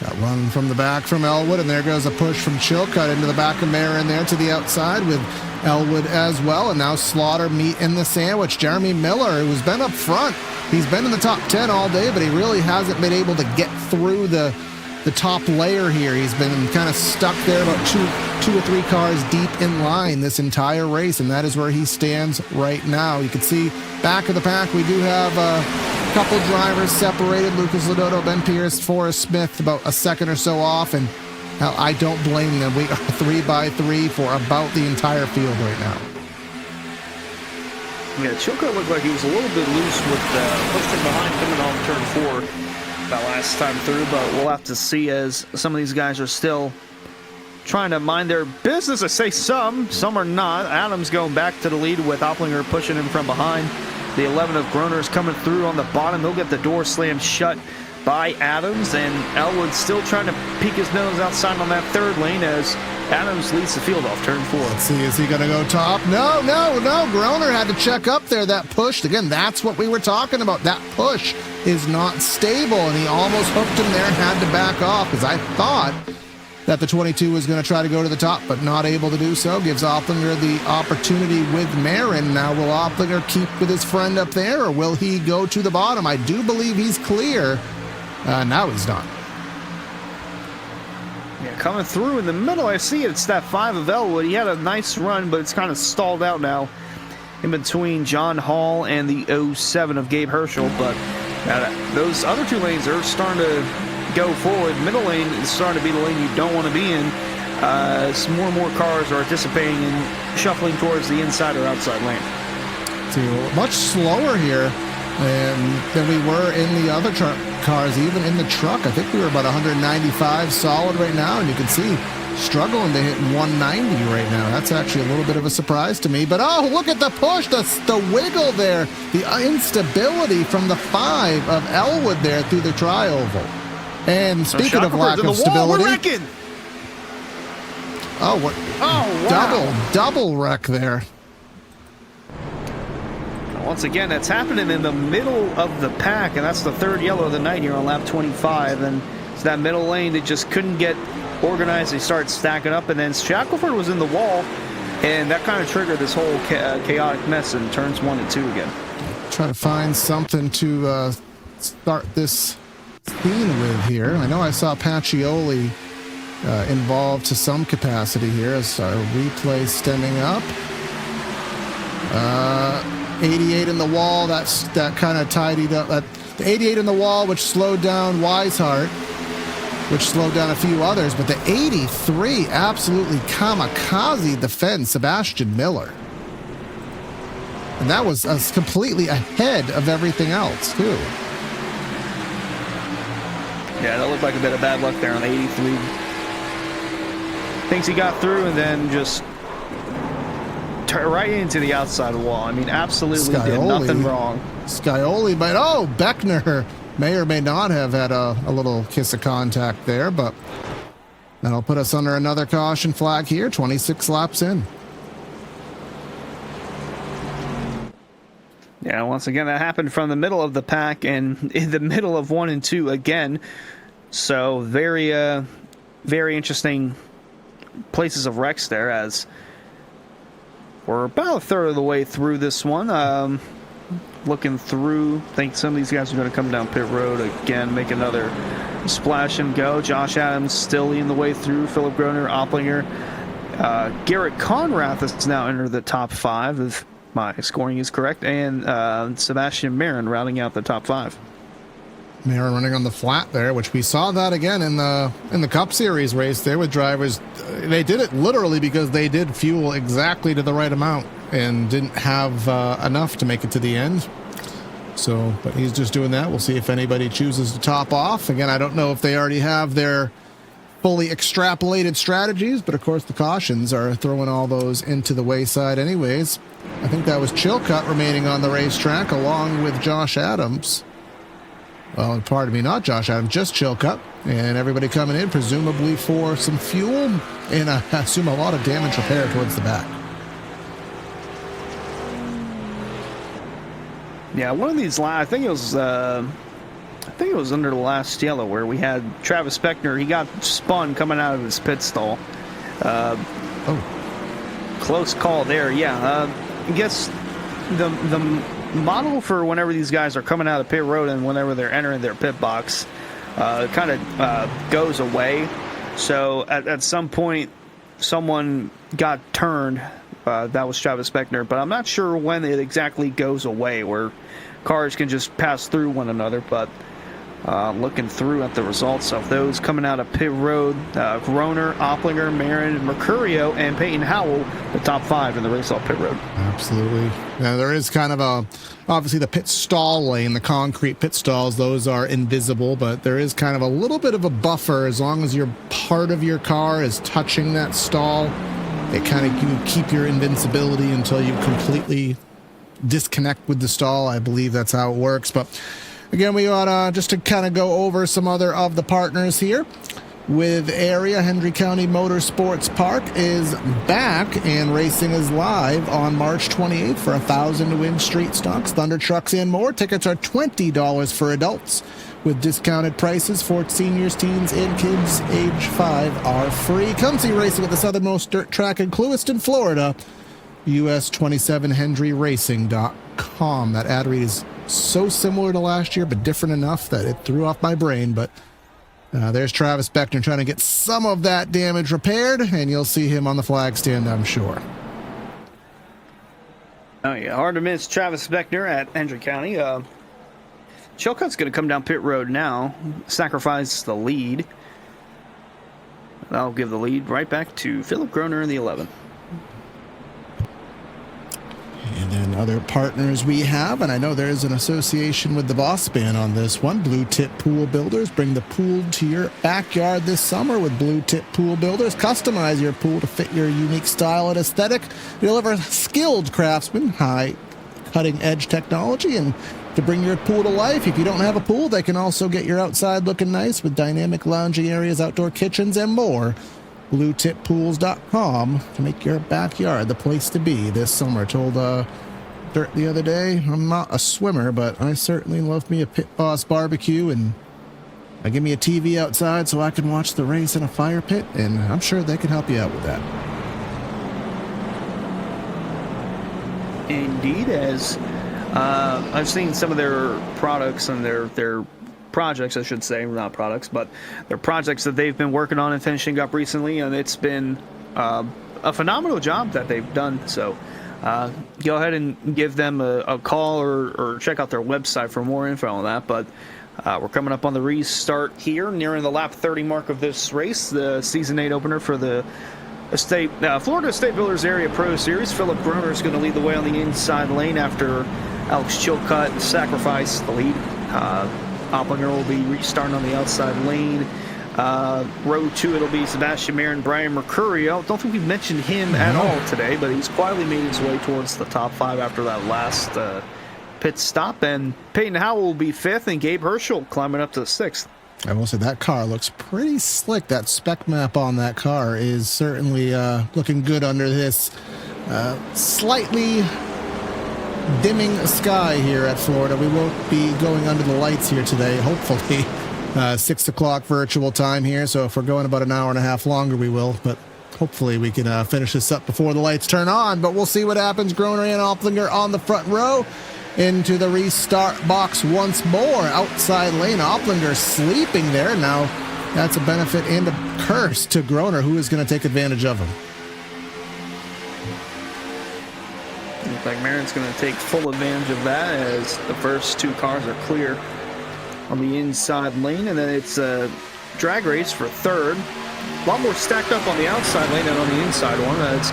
That run from the back from Elwood, and there goes a push from Chilcutt into the back of Marin there to the outside with Elwood as well. And now Slaughter meet in the sandwich. Jeremy Miller, who's been up front, he's been in the top 10 all day, but he really hasn't been able to get through the the top layer here. He's been kind of stuck there about two or three cars deep in line this entire race, and that is where he stands right now. You can see back of the pack, we do have a couple drivers separated. Lucas Lodoto, Ben Pierce, Forrest Smith about a second or so off, and hell, I don't blame them. We are 3x3 for about the entire field right now. Yeah, Chilco looked like he was a little bit loose with pushing behind coming on turn 4 that last time through, but we'll have to see as some of these guys are still trying to mind their business. I say some are not. Adams going back to the lead with Opplinger pushing him from behind. The 11 of Groner is coming through on the bottom. He'll get the door slammed shut by Adams, and Elwood still trying to peek his nose outside on that third lane as Adams leads the field off turn 4. Let's see, is he going to go top? No. Groner had to check up there. That push, again, that's what we were talking about. That push is not stable, and he almost hooked him there and had to back off because I thought that the 22 was going to try to go to the top, but not able to do so. Gives Opplinger the opportunity with Marin. Now, will Opplinger keep with his friend up there, or will he go to the bottom? I do believe he's clear. Now he's not. Yeah, coming through in the middle, I see it's that 5 of Elwood. He had a nice run, but it's kind of stalled out now in between John Hall and the 07 of Gabe Herschel. But those other 2 lanes are starting to go forward. Middle lane is starting to be the lane you don't want to be in. As more and more cars are dissipating and shuffling towards the inside or outside lane. So much slower here than we were in the other cars, even in the truck. I think we were about 195 solid right now, and you can see struggling to hit 190 right now. That's actually a little bit of a surprise to me. But oh, look at the push, the wiggle there, the instability from the 5 of Elwood there through the tri-oval. And speaking of lack of stability, oh, what? Oh, wow. Double wreck there. Once again, that's happening in the middle of the pack, and that's the 3rd yellow of the night here on lap 25. And it's that middle lane that just couldn't get organized. They started stacking up, and then Shackelford was in the wall, and that kind of triggered this whole chaotic mess in turns 1 and 2 again. Try to find something to start this scene with here. I know I saw Pacioli involved to some capacity here as our replay stemming up. 88 in the wall, that kind of tidied up. The 88 in the wall, which slowed down Weishart, which slowed down a few others, but the 83 absolutely kamikaze defends Sebastian Miller. And that was completely ahead of everything else, too. Yeah, that looked like a bit of bad luck there on the 83. Thinks he got through and then just right into the outside wall. I mean, absolutely did nothing wrong. Scioli, but Beckner may or may not have had a little kiss of contact there, but that'll put us under another caution flag here, 26 laps in. Yeah, once again, that happened from the middle of the pack and in the middle of 1 and 2 again. So very interesting places of wrecks there, as we're about a third of the way through this one. Looking through, I think some of these guys are going to come down pit road again, make another splash and go. Josh Adams still leading the way through. Philip Groner, Opplinger. Garrett Conrath has now entered the top 5, if my scoring is correct, and Sebastian Marin rounding out the top 5. Marin running on the flat there, which we saw that again in the Cup Series race there with drivers. They did it literally because they did fuel exactly to the right amount and didn't have enough to make it to the end. So, but he's just doing that. We'll see if anybody chooses to top off. Again, I don't know if they already have their fully extrapolated strategies, but of course the cautions are throwing all those into the wayside anyways. I think that was Chilcutt remaining on the racetrack along with Josh Adams. Well, pardon me, not Josh Adams, just Chilcutt. And everybody coming in, presumably for some fuel and I assume a lot of damage repair towards the back. Yeah, one of these, I think it was under the last yellow where we had Travis Beckner. He got spun coming out of his pit stall. Close call there. Yeah, I guess the model for whenever these guys are coming out of pit road and whenever they're entering their pit box kind of goes away. So at some point, someone got turned. That was Travis Beckner, but I'm not sure when it exactly goes away, where cars can just pass through one another. But looking through at the results of those coming out of pit road, Groner, Opplinger, Marin, Mercurio, and Peyton Howell, the top 5 in the race off pit road. Absolutely. Now, there is kind of obviously the pit stall lane, the concrete pit stalls, those are invisible, but there is kind of a little bit of a buffer as long as your part of your car is touching that stall. It kind of can keep your invincibility until you completely disconnect with the stall. I believe that's how it works. But again, we ought just to kind of go over some other of the partners here. With area, Hendry County Motorsports Park is back, and racing is live on March 28th for 1,000 to win street stocks, thunder trucks, and more. Tickets are $20 for adults, with discounted prices for seniors, teens, and kids age 5 are free. Come see racing at the southernmost dirt track in Clewiston, Florida. US27HenryRacing.com. That ad read is so similar to last year, but different enough that it threw off my brain. But there's Travis Beckner trying to get some of that damage repaired, and you'll see him on the flag stand, I'm sure. Oh, yeah. Hard to miss Travis Beckner at Hendry County. Chilcott's going to come down pit road now, sacrifice the lead. That'll give the lead right back to Philip Groner in the 11. And then other partners we have, and I know there is an association with the Boss Band on this one. Blue Tip Pool Builders. Bring the pool to your backyard this summer with Blue Tip Pool Builders. Customize your pool to fit your unique style and aesthetic. Deliver skilled craftsmen, high cutting-edge technology, and to bring your pool to life. If you don't have a pool, they can also get your outside looking nice with dynamic lounging areas, outdoor kitchens, and more. BlueTipPools.com to make your backyard the place to be this summer. Told Dirt the other day, I'm not a swimmer, but I certainly love me a Pit Boss barbecue, and give me a TV outside so I can watch the race in a fire pit, and I'm sure they can help you out with that. Indeed, as I've seen some of their products and their projects, I should say, not products, but their projects that they've been working on and finishing up recently, and it's been a phenomenal job that they've done. So go ahead and give them a call or check out their website for more info on that. But we're coming up on the restart here, nearing the lap 30 mark of this race, the Season 8 opener for the Florida Estate Builders Area Pro Series. Philip Groner is going to lead the way on the inside lane after Alex Chilcott sacrificed the lead. Opplinger will be restarting on the outside lane. Row 2, it'll be Sebastian Marin, Brian Mercurio. Don't think we've mentioned him at all today, but he's quietly made his way towards the top 5 after that last pit stop. And Peyton Howell will be 5th, and Gabe Herschel climbing up to 6th. I will say that car looks pretty slick. That spec map on that car is certainly looking good under this slightly dimming sky here at Florida. We won't be going under the lights here today, hopefully. 6 o'clock virtual time here, so if we're going about an hour and a half longer, we will. But hopefully we can finish this up before the lights turn on. But we'll see what happens. Groner and Opplinger on the front row. Into the restart box once more. Outside lane, Opplinger sleeping there. Now that's a benefit and a curse to Groner, who is going to take advantage of him. Looks like Marin's going to take full advantage of that as the first 2 cars are clear on the inside lane, and then it's a drag race for 3rd. A lot more stacked up on the outside lane than on the inside one. That's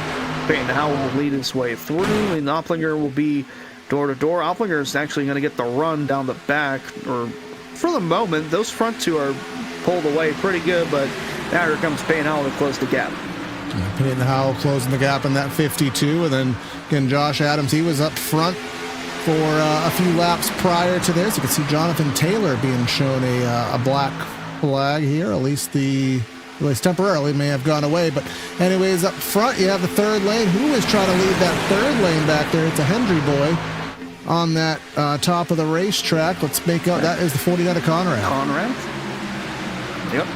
Peyton Howell will lead his way through, and Opplinger will be door to door. Opplinger is actually going to get the run down the back, or for the moment, those front 2 are pulled away pretty good, but now here comes Peyton Howell to close the gap. Peyton Howell closing the gap in that 52, and then again, Josh Adams, he was up front for a few laps prior to this. You can see Jonathan Taylor being shown a black flag here, at least temporarily may have gone away. But anyways, up front you have the 3rd lane. Who is trying to lead that 3rd lane back there? It's a Hendry boy on that top of the racetrack. Let's make out that is the 49 of Conrad. Yep.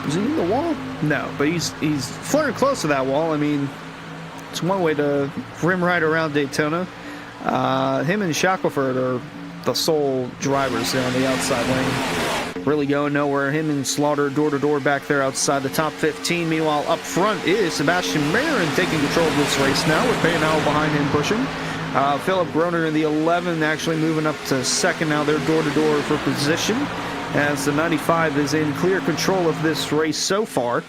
Is he in the wall? No, but he's flirting close to that wall. I mean, it's one way to rim right around Daytona. Him and Shackelford are the sole drivers there on the outside lane. Really going nowhere. Him and Slaughter door-to-door back there outside the top 15. Meanwhile, up front is Sebastian Marin taking control of this race now with Payano behind him pushing. Philip Groner in the 11 actually moving up to second now. They're door-to-door for position as the 95 is in clear control of this race so far,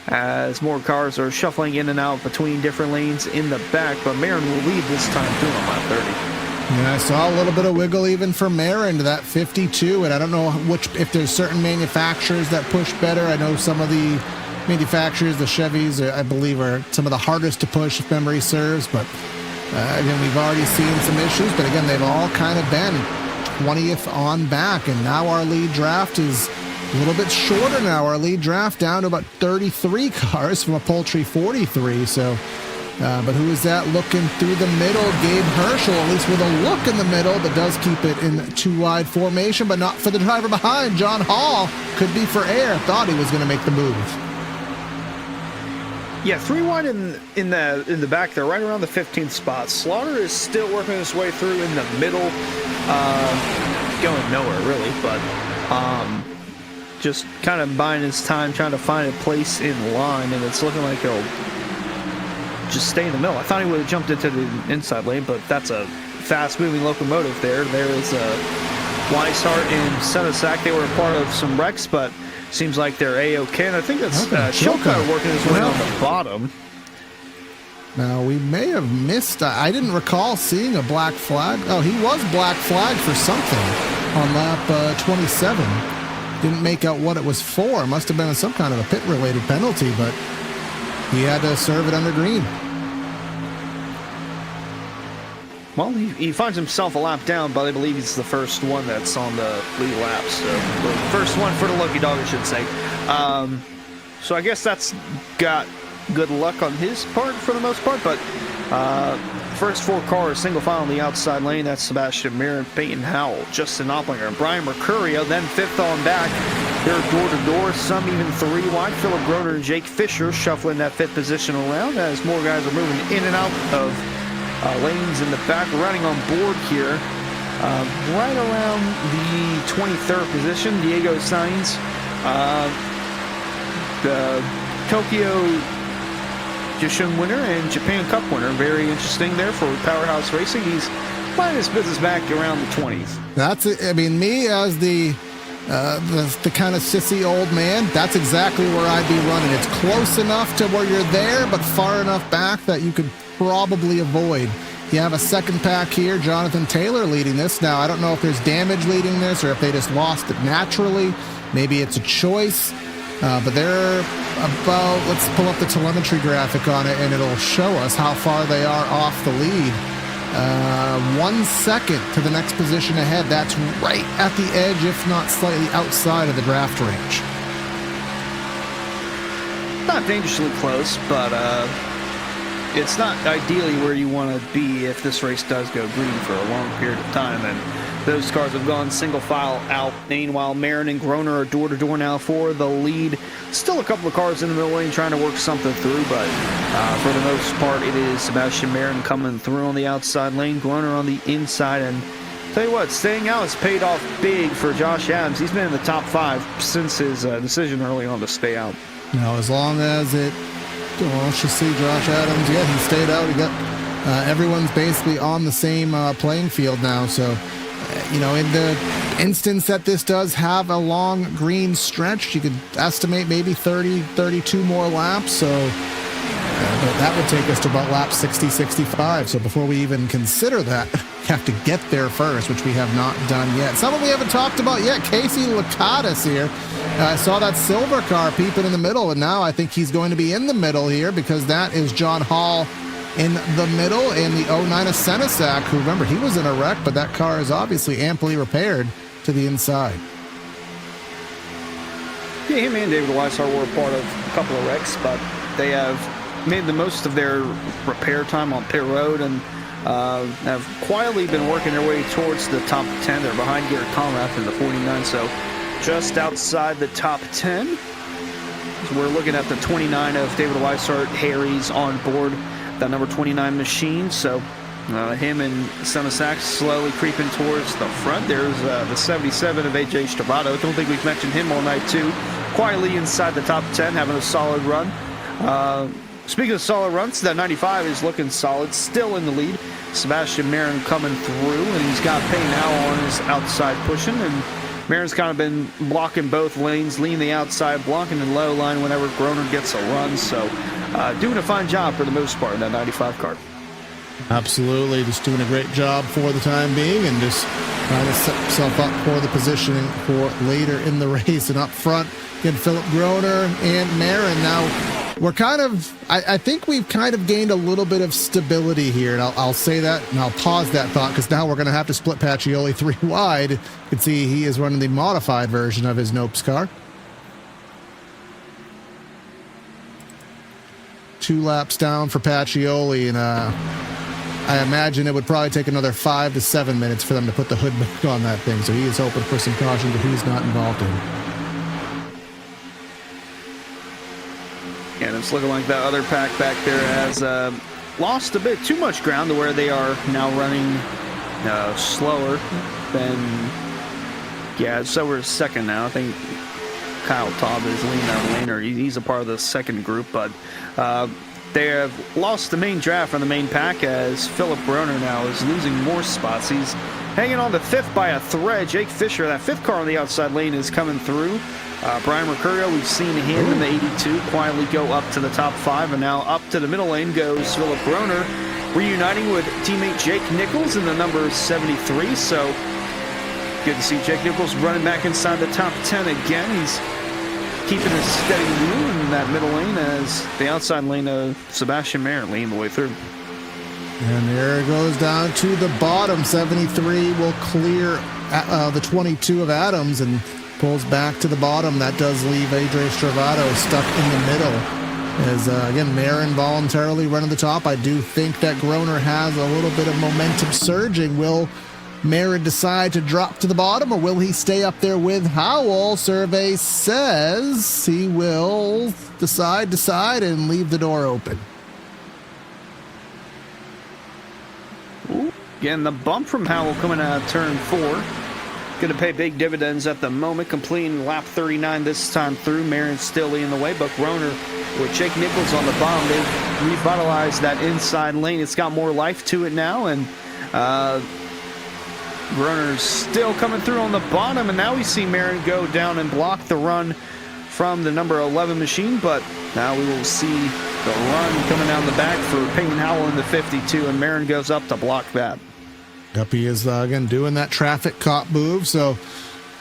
as more cars are shuffling in and out between different lanes in the back, but Marin will lead this time too on lap 30. Yeah, I saw a little bit of wiggle even for Marin to that 52, and I don't know if there's certain manufacturers that push better. I know some of the manufacturers, the Chevys, I believe, are some of the hardest to push if memory serves, but again, we've already seen some issues, but again, they've all kind of been 20th on back, and now our lead draft is a little bit shorter now. Our lead draft down to about 33 cars from a paltry 43. So, but who is that looking through the middle? Gabe Herschel, at least with a look in the middle, but does keep it in too wide formation, but not for the driver behind. John Hall could be for air. Thought he was going to make the move. Yeah, 3 wide in the back there, right around the 15th spot. Slaughter is still working his way through in the middle, going nowhere really, but just kind of buying his time, trying to find a place in line, and it's looking like he'll just stay in the middle. I thought he would have jumped into the inside lane, but that's a fast-moving locomotive there. There is Weishart and Senesac. They were a part of some wrecks, but seems like they're A-OK, and I think that's Chilka working his way on the bottom. Now, we may have missed... I didn't recall seeing a black flag. Oh, he was black flagged for something on lap 27. Didn't make out what it was for. Must have been some kind of a pit-related penalty, but he had to serve it under green. Well, he finds himself a lap down, but I believe he's the first one that's on the lead lap. So, the first one for the lucky dog, I should say. So I guess that's got good luck on his part for the most part, but first 4 cars, single file on the outside lane. That's Sebastian Marin, Peyton Howell, Justin Opplinger, and Brian Mercurio. Then 5th on back. They're door-to-door, some even 3 wide. Philip Groner and Jake Fisher shuffling that 5th position around as more guys are moving in and out of lanes in the back. Running on board here, right around the 23rd position, Diego Sainz, the Tokyo Jishun winner and Japan Cup winner. Very interesting there for Powerhouse Racing. He's playing his business back around the 20s. That's it. I mean, me as the kind of sissy old man, that's exactly where I'd be running. It's close enough to where you're there, but far enough back that you could probably avoid. You have a second pack here, Jonathan Taylor leading this. Now, I don't know if there's damage leading this or if they just lost it naturally. Maybe it's a choice. But they're about, let's pull up the telemetry graphic on it, and it'll show us how far they are off the lead. 1 second to the next position ahead. That's right at the edge, if not slightly outside of the draft range. Not dangerously close, but it's not ideally where you want to be if this race does go green for a long period of time. And those cars have gone single file out. Meanwhile, Marin and Groner are door-to-door now for the lead. Still a couple of cars in the middle lane trying to work something through, but for the most part, it is Sebastian Marin coming through on the outside lane, Groner on the inside. And tell you what, staying out has paid off big for Josh Adams. He's been in the top 5 since his decision early on to stay out. Now, as long as it... Well, let's just see Josh Adams. Yeah, he stayed out. He got everyone's basically on the same playing field now. So, you know, in the instance that this does have a long green stretch, you could estimate maybe 30, 32 more laps. So, but that would take us to about lap 60, 65. So before we even consider that, we have to get there first, which we have not done yet. Someone we haven't talked about yet, Casey Lakatos here. I saw that silver car peeping in the middle, and now I think he's going to be in the middle here because that is John Hall in the middle in the 09 Senesac, who, remember, he was in a wreck, but that car is obviously amply repaired to the inside. Yeah, him and David Weishart were a part of a couple of wrecks, but they have made the most of their repair time on pit road and have quietly been working their way towards the top 10. They're behind Garrett Conrath in the 49, so just outside the top 10. So we're looking at the 29 of David Weishart. Harry's on board that number 29 machine. So Him and Senesac slowly creeping towards the front. There's the 77 of AJ Stravato. Don't think we've mentioned him all night, too. Quietly inside the top 10, having a solid run. Speaking of solid runs, that 95 is looking solid, still in the lead. Sebastian Marin coming through, and he's got Pay now on his outside pushing, and Marin's kind of been blocking both lanes, leaning the outside, blocking the low line whenever Groner gets a run. So doing a fine job for the most part in that 95 car. Absolutely, just doing a great job for the time being and just trying to set himself up for the positioning for later in the race. And up front, again, Philip Groner and Marin. Now, we're kind of, I think we've kind of gained a little bit of stability here. And I'll say that, and I'll pause that thought, because now we're going to have to split Pacioli 3 wide. You can see he is running the modified version of his Nopes car. 2 laps down for Pacioli, and I imagine it would probably take another 5 to 7 minutes for them to put the hood back on that thing. So he is hoping for some caution that he's not involved in. And it's looking like that other pack back there has lost a bit too much ground to where they are now running slower than, yeah, so we're second now. I think Kyle Taub is leading that lane, or he's a part of the second group, but they have lost the main draft from the main pack as Philip Groner now is losing more spots. He's hanging on to 5th by a thread. Jake Fisher, that 5th car on the outside lane, is coming through. Brian Mercurio, we've seen him in the 82 quietly go up to the top 5, and now up to the middle lane goes Philip Groner, reuniting with teammate Jake Nichols in the number 73. So good to see Jake Nichols running back inside the top 10 again. He's keeping a steady move in that middle lane as the outside lane of Sebastian Marin leading the way through. And there it goes down to the bottom. 73 will clear the 22 of Adams and pulls back to the bottom. That does leave AJ Stravato stuck in the middle. As, again, Marin voluntarily running the top. I do think that Groner has a little bit of momentum surging. Will Marin decide to drop to the bottom, or will he stay up there with Howell? Survey says he will decide and leave the door open. Ooh. Again, the bump from Howell coming out of turn 4. Going to pay big dividends at the moment, completing lap 39 this time through. Marin still leading the way, but Groner with Jake Nichols on the bottom, they've revitalized that inside lane. It's got more life to it now, and Groner's still coming through on the bottom, and now we see Marin go down and block the run from the number 11 machine, but now we will see the run coming down the back for Peyton Howell in the 52, and Marin goes up to block that. Yep, he is, again, doing that traffic cop move, so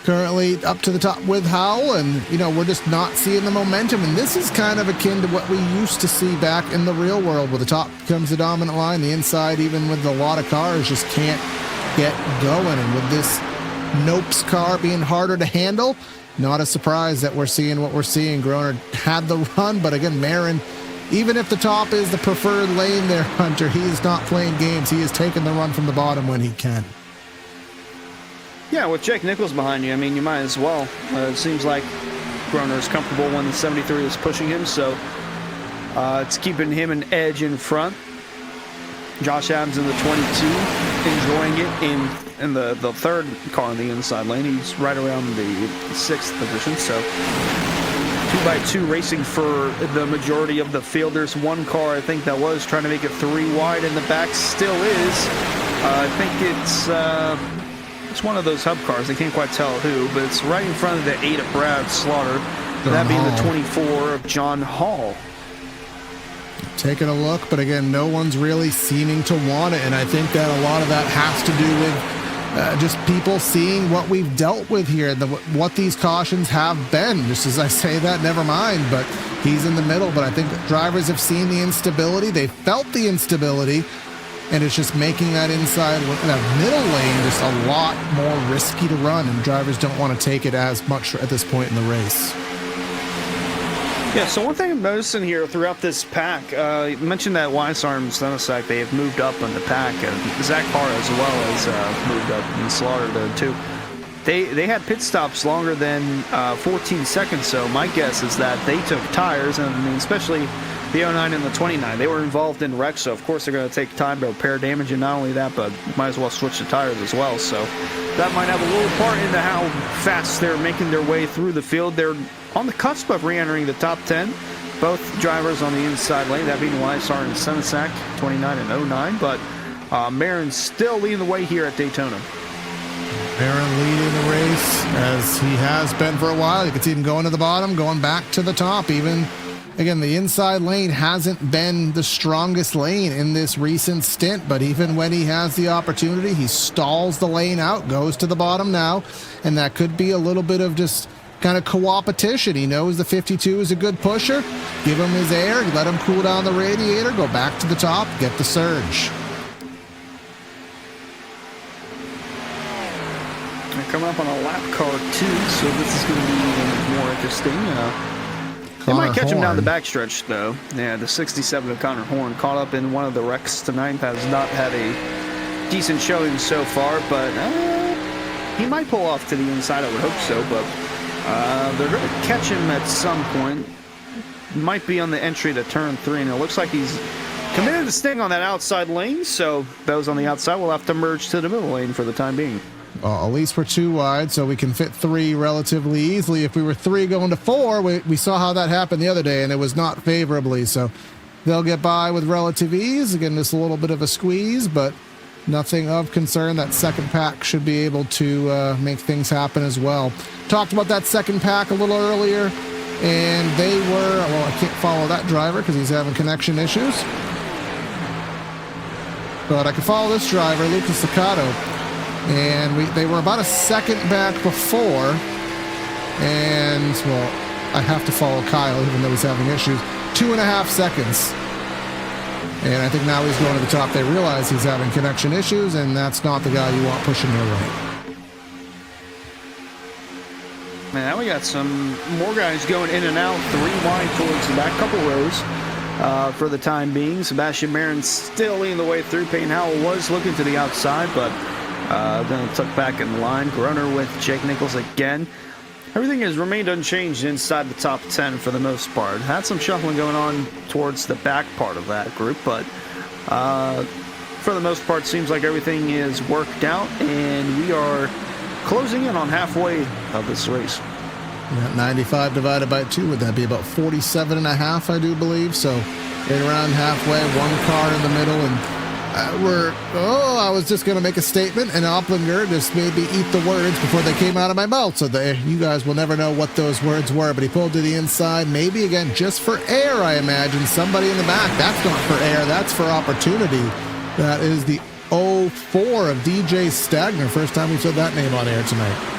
currently up to the top with Howell, and, you know, we're just not seeing the momentum, and this is kind of akin to what we used to see back in the real world, where the top becomes the dominant line, the inside, even with a lot of cars, just can't get going. And with this Nopes car being harder to handle, not a surprise that we're seeing what we're seeing. Groner had the run, but again, Marin, even if the top is the preferred lane there, Hunter, he is not playing games. He is taking the run from the bottom when he can. Yeah, with Jake Nichols behind you, I mean, you might as well. It seems like Groner is comfortable when the 73 is pushing him, so it's keeping him an edge in front. Josh Adams in the 22, enjoying it in the third car on the inside lane. He's right around the 6th position, so 2x2 racing for the majority of the field. There's one car, I think, that was trying to make it 3 wide in the back, still is. I think it's one of those hub cars. I can't quite tell who, but it's right in front of the 8 of Brad Slaughter. That being the 24 of John Hall. Taking a look, but again, no one's really seeming to want it, and I think that a lot of that has to do with just people seeing what we've dealt with here, what these cautions have been. Just as I say that, never mind, but he's in the middle. But I think drivers have seen the instability, they felt the instability, and it's just making that inside, that middle lane, just a lot more risky to run, and drivers don't want to take it as much at this point in the race. Yeah, so one thing I'm noticing here throughout this pack, you mentioned that Weissarm and Senesac, they have moved up in the pack, and Zach Parr as well has moved up, and Slaughter there too. They had pit stops longer than 14 seconds, so my guess is that they took tires, and I mean, especially the 09 and the 29. They were involved in wrecks, so of course they're going to take time to repair damage, and not only that, but might as well switch the tires as well. So that might have a little part into how fast they're making their way through the field. They're on the cusp of re-entering the top 10. Both drivers on the inside lane, that being Lysar and Senesac, 29 and 09, but Marin still leading the way here at Daytona. Marin leading the race as he has been for a while. You can see him going to the bottom, going back to the top. Even, again, the inside lane hasn't been the strongest lane in this recent stint, but even when he has the opportunity, he stalls the lane out, goes to the bottom now, and that could be a little bit of just kind of co-opetition. He knows the 52 is a good pusher. Give him his air, let him cool down the radiator, go back to the top, get the surge. Coming up on a lap car 2, so this is going to be even more interesting. They might catch him down the backstretch, though. Yeah, the 67 of Connor Horn caught up in one of the wrecks tonight. Has not had a decent showing so far, but he might pull off to the inside. I would hope so, but they're going to catch him at some point. Might be on the entry to turn 3, and it looks like he's committed to staying on that outside lane, so those on the outside will have to merge to the middle lane for the time being. At least we're 2 wide, so we can fit 3 relatively easily. If we were 3 going to 4, we saw how that happened the other day, and it was not favorably. So they'll get by with relative ease. Again, just a little bit of a squeeze, but nothing of concern. That second pack should be able to make things happen as well. Talked about that second pack a little earlier, and they were, well, I can't follow that driver because he's having connection issues. But I can follow this driver, Lucas Staccato. And they were about a second back before, and, well, I have to follow Kyle, even though he's having issues. 2.5 seconds. And I think now he's going to the top. They realize he's having connection issues, and that's not the guy you want pushing your right. Man, now we got some more guys going in and out, 3 wide towards the back, couple rows for the time being. Sebastian Marin still leading the way through. Payne Howell was looking to the outside, but then tucked back in line. Groner with Jake Nichols again. Everything has remained unchanged inside the top 10 for the most part. Had some shuffling going on towards the back part of that group, but for the most part, seems like everything is worked out, and we are closing in on halfway of this race. Yeah, 95 divided by 2, would that be about 47.5, I do believe? So right around halfway, 1 car in the middle, and I was just going to make a statement, and Opplinger just made me eat the words before they came out of my mouth, so you guys will never know what those words were, but he pulled to the inside, maybe again just for air, I imagine. Somebody in the back, that's not for air, that's for opportunity. That is the 04 of DJ Stagner. First time we've said that name on air tonight.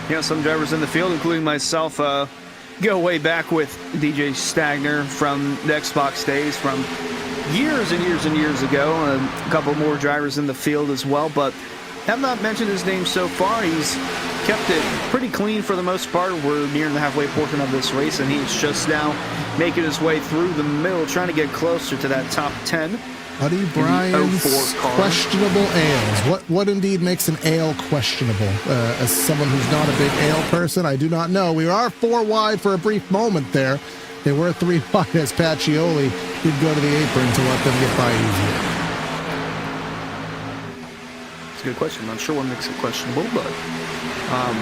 Yeah, some drivers in the field, including myself, go way back with DJ Stagner from the Xbox days from years and years and years ago. A couple more drivers in the field as well, but have not mentioned his name so far. He's kept it pretty clean for the most part. We're nearing the halfway portion of this race, and he's just now making his way through the middle, trying to get closer to that top 10. Buddy Brian's questionable ales. What indeed makes an ale questionable? As someone who's not a big ale person, I do not know. We are 4 wide for a brief moment there. They were 3 wide as Pacioli did go to the apron to let them get by easier. It's a good question. I'm not sure what makes it questionable, but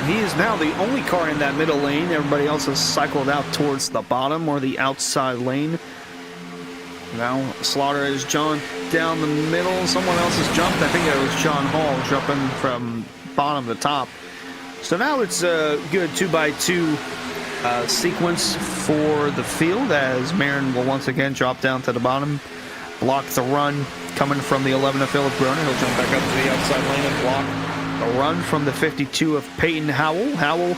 he is now the only car in that middle lane. Everybody else has cycled out towards the bottom or the outside lane. Now Slaughter has jumped down the middle. Someone else has jumped. I think it was John Hall jumping from bottom to top. So now it's a good 2x2 sequence for the field, as Marin will once again drop down to the bottom, block the run coming from the 11 of Philip Groner. He'll jump back up to the outside lane and block the run from the 52 of Peyton Howell. Howell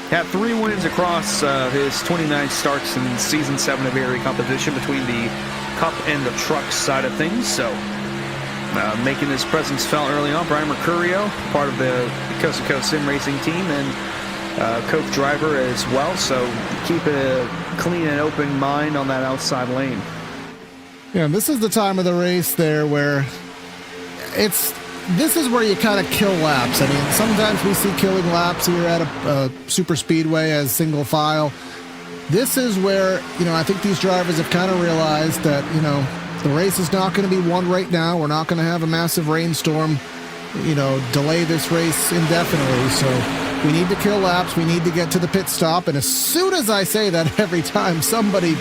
had 3 wins across his 29 starts in Season 7 of Area competition between the Cup and the truck side of things. So making his presence felt early on. Brian Mercurio, part of the Coast to Coast Sim Racing team, and Coke driver as well. So keep a clean and open mind on that outside lane. Yeah, and this is the time of the race there where this is where you kind of kill laps. I mean, sometimes we see killing laps here at a super speedway as single file. this is where, I think these drivers have kind of realized that, the race is not going to be won right now. We're not going to have a massive rainstorm, delay this race indefinitely. So we need to kill laps. We need to get to the pit stop. And as soon as I say that, every time somebody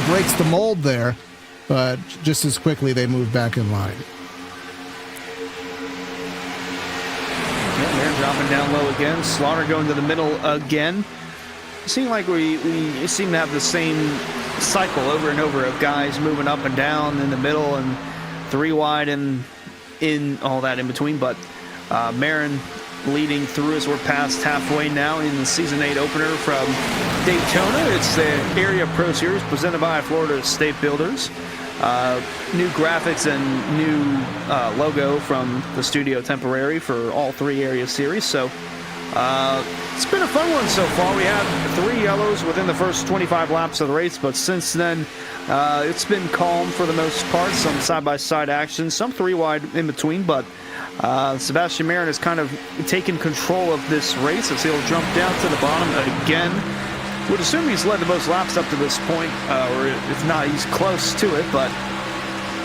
breaks the mold there, but just as quickly they move back in line. Yeah, they're dropping down low again. Slaughter going to the middle again. It seems like we seem to have the same cycle over and over of guys moving up and down in the middle and 3 wide and in all that in between. But Marin leading through as we're past halfway now in the Season 8 opener from Daytona. It's the Area Pro Series presented by Florida State Builders. New graphics and new logo from the studio temporary for all 3 area series. So it's been a fun one so far. We had 3 yellows within the first 25 laps of the race, but since then it's been calm for the most part. Some side-by-side action, some 3 wide in between, but Sebastian Marin has kind of taken control of this race as he'll jump down to the bottom again. Would assume he's led the most laps up to this point, or if not, he's close to it, but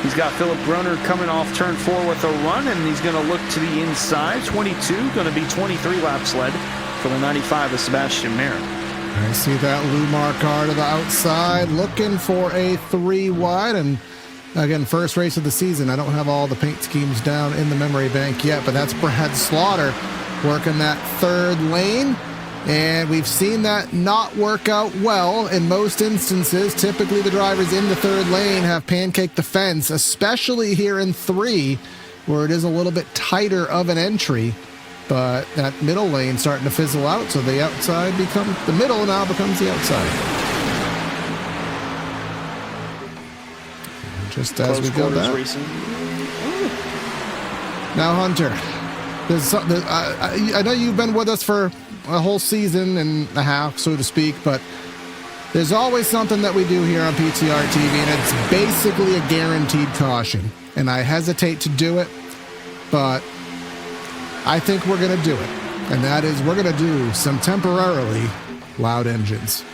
he's got Philip Groner coming off turn 4 with a run, and he's going to look to the inside. 22, going to be 23 laps led for the 95 of Sebastian Marin. I see that Lumar car to the outside, looking for a 3 wide, and again, first race of the season. I don't have all the paint schemes down in the memory bank yet, but that's Brad Slaughter working that 3rd lane. And we've seen that not work out well in most instances. Typically, the drivers in the 3rd lane have pancaked the fence, especially here in 3, where it is a little bit tighter of an entry. But that middle lane starting to fizzle out, so the outside becomes the middle now becomes the outside. Just as we go down. Now, Hunter, I know you've been with us for a whole season and a half, so to speak, but there's always something that we do here on PTR TV, and it's basically a guaranteed caution. And I hesitate to do it, but I think we're going to do it. And that is, we're going to do some temporarily loud engines.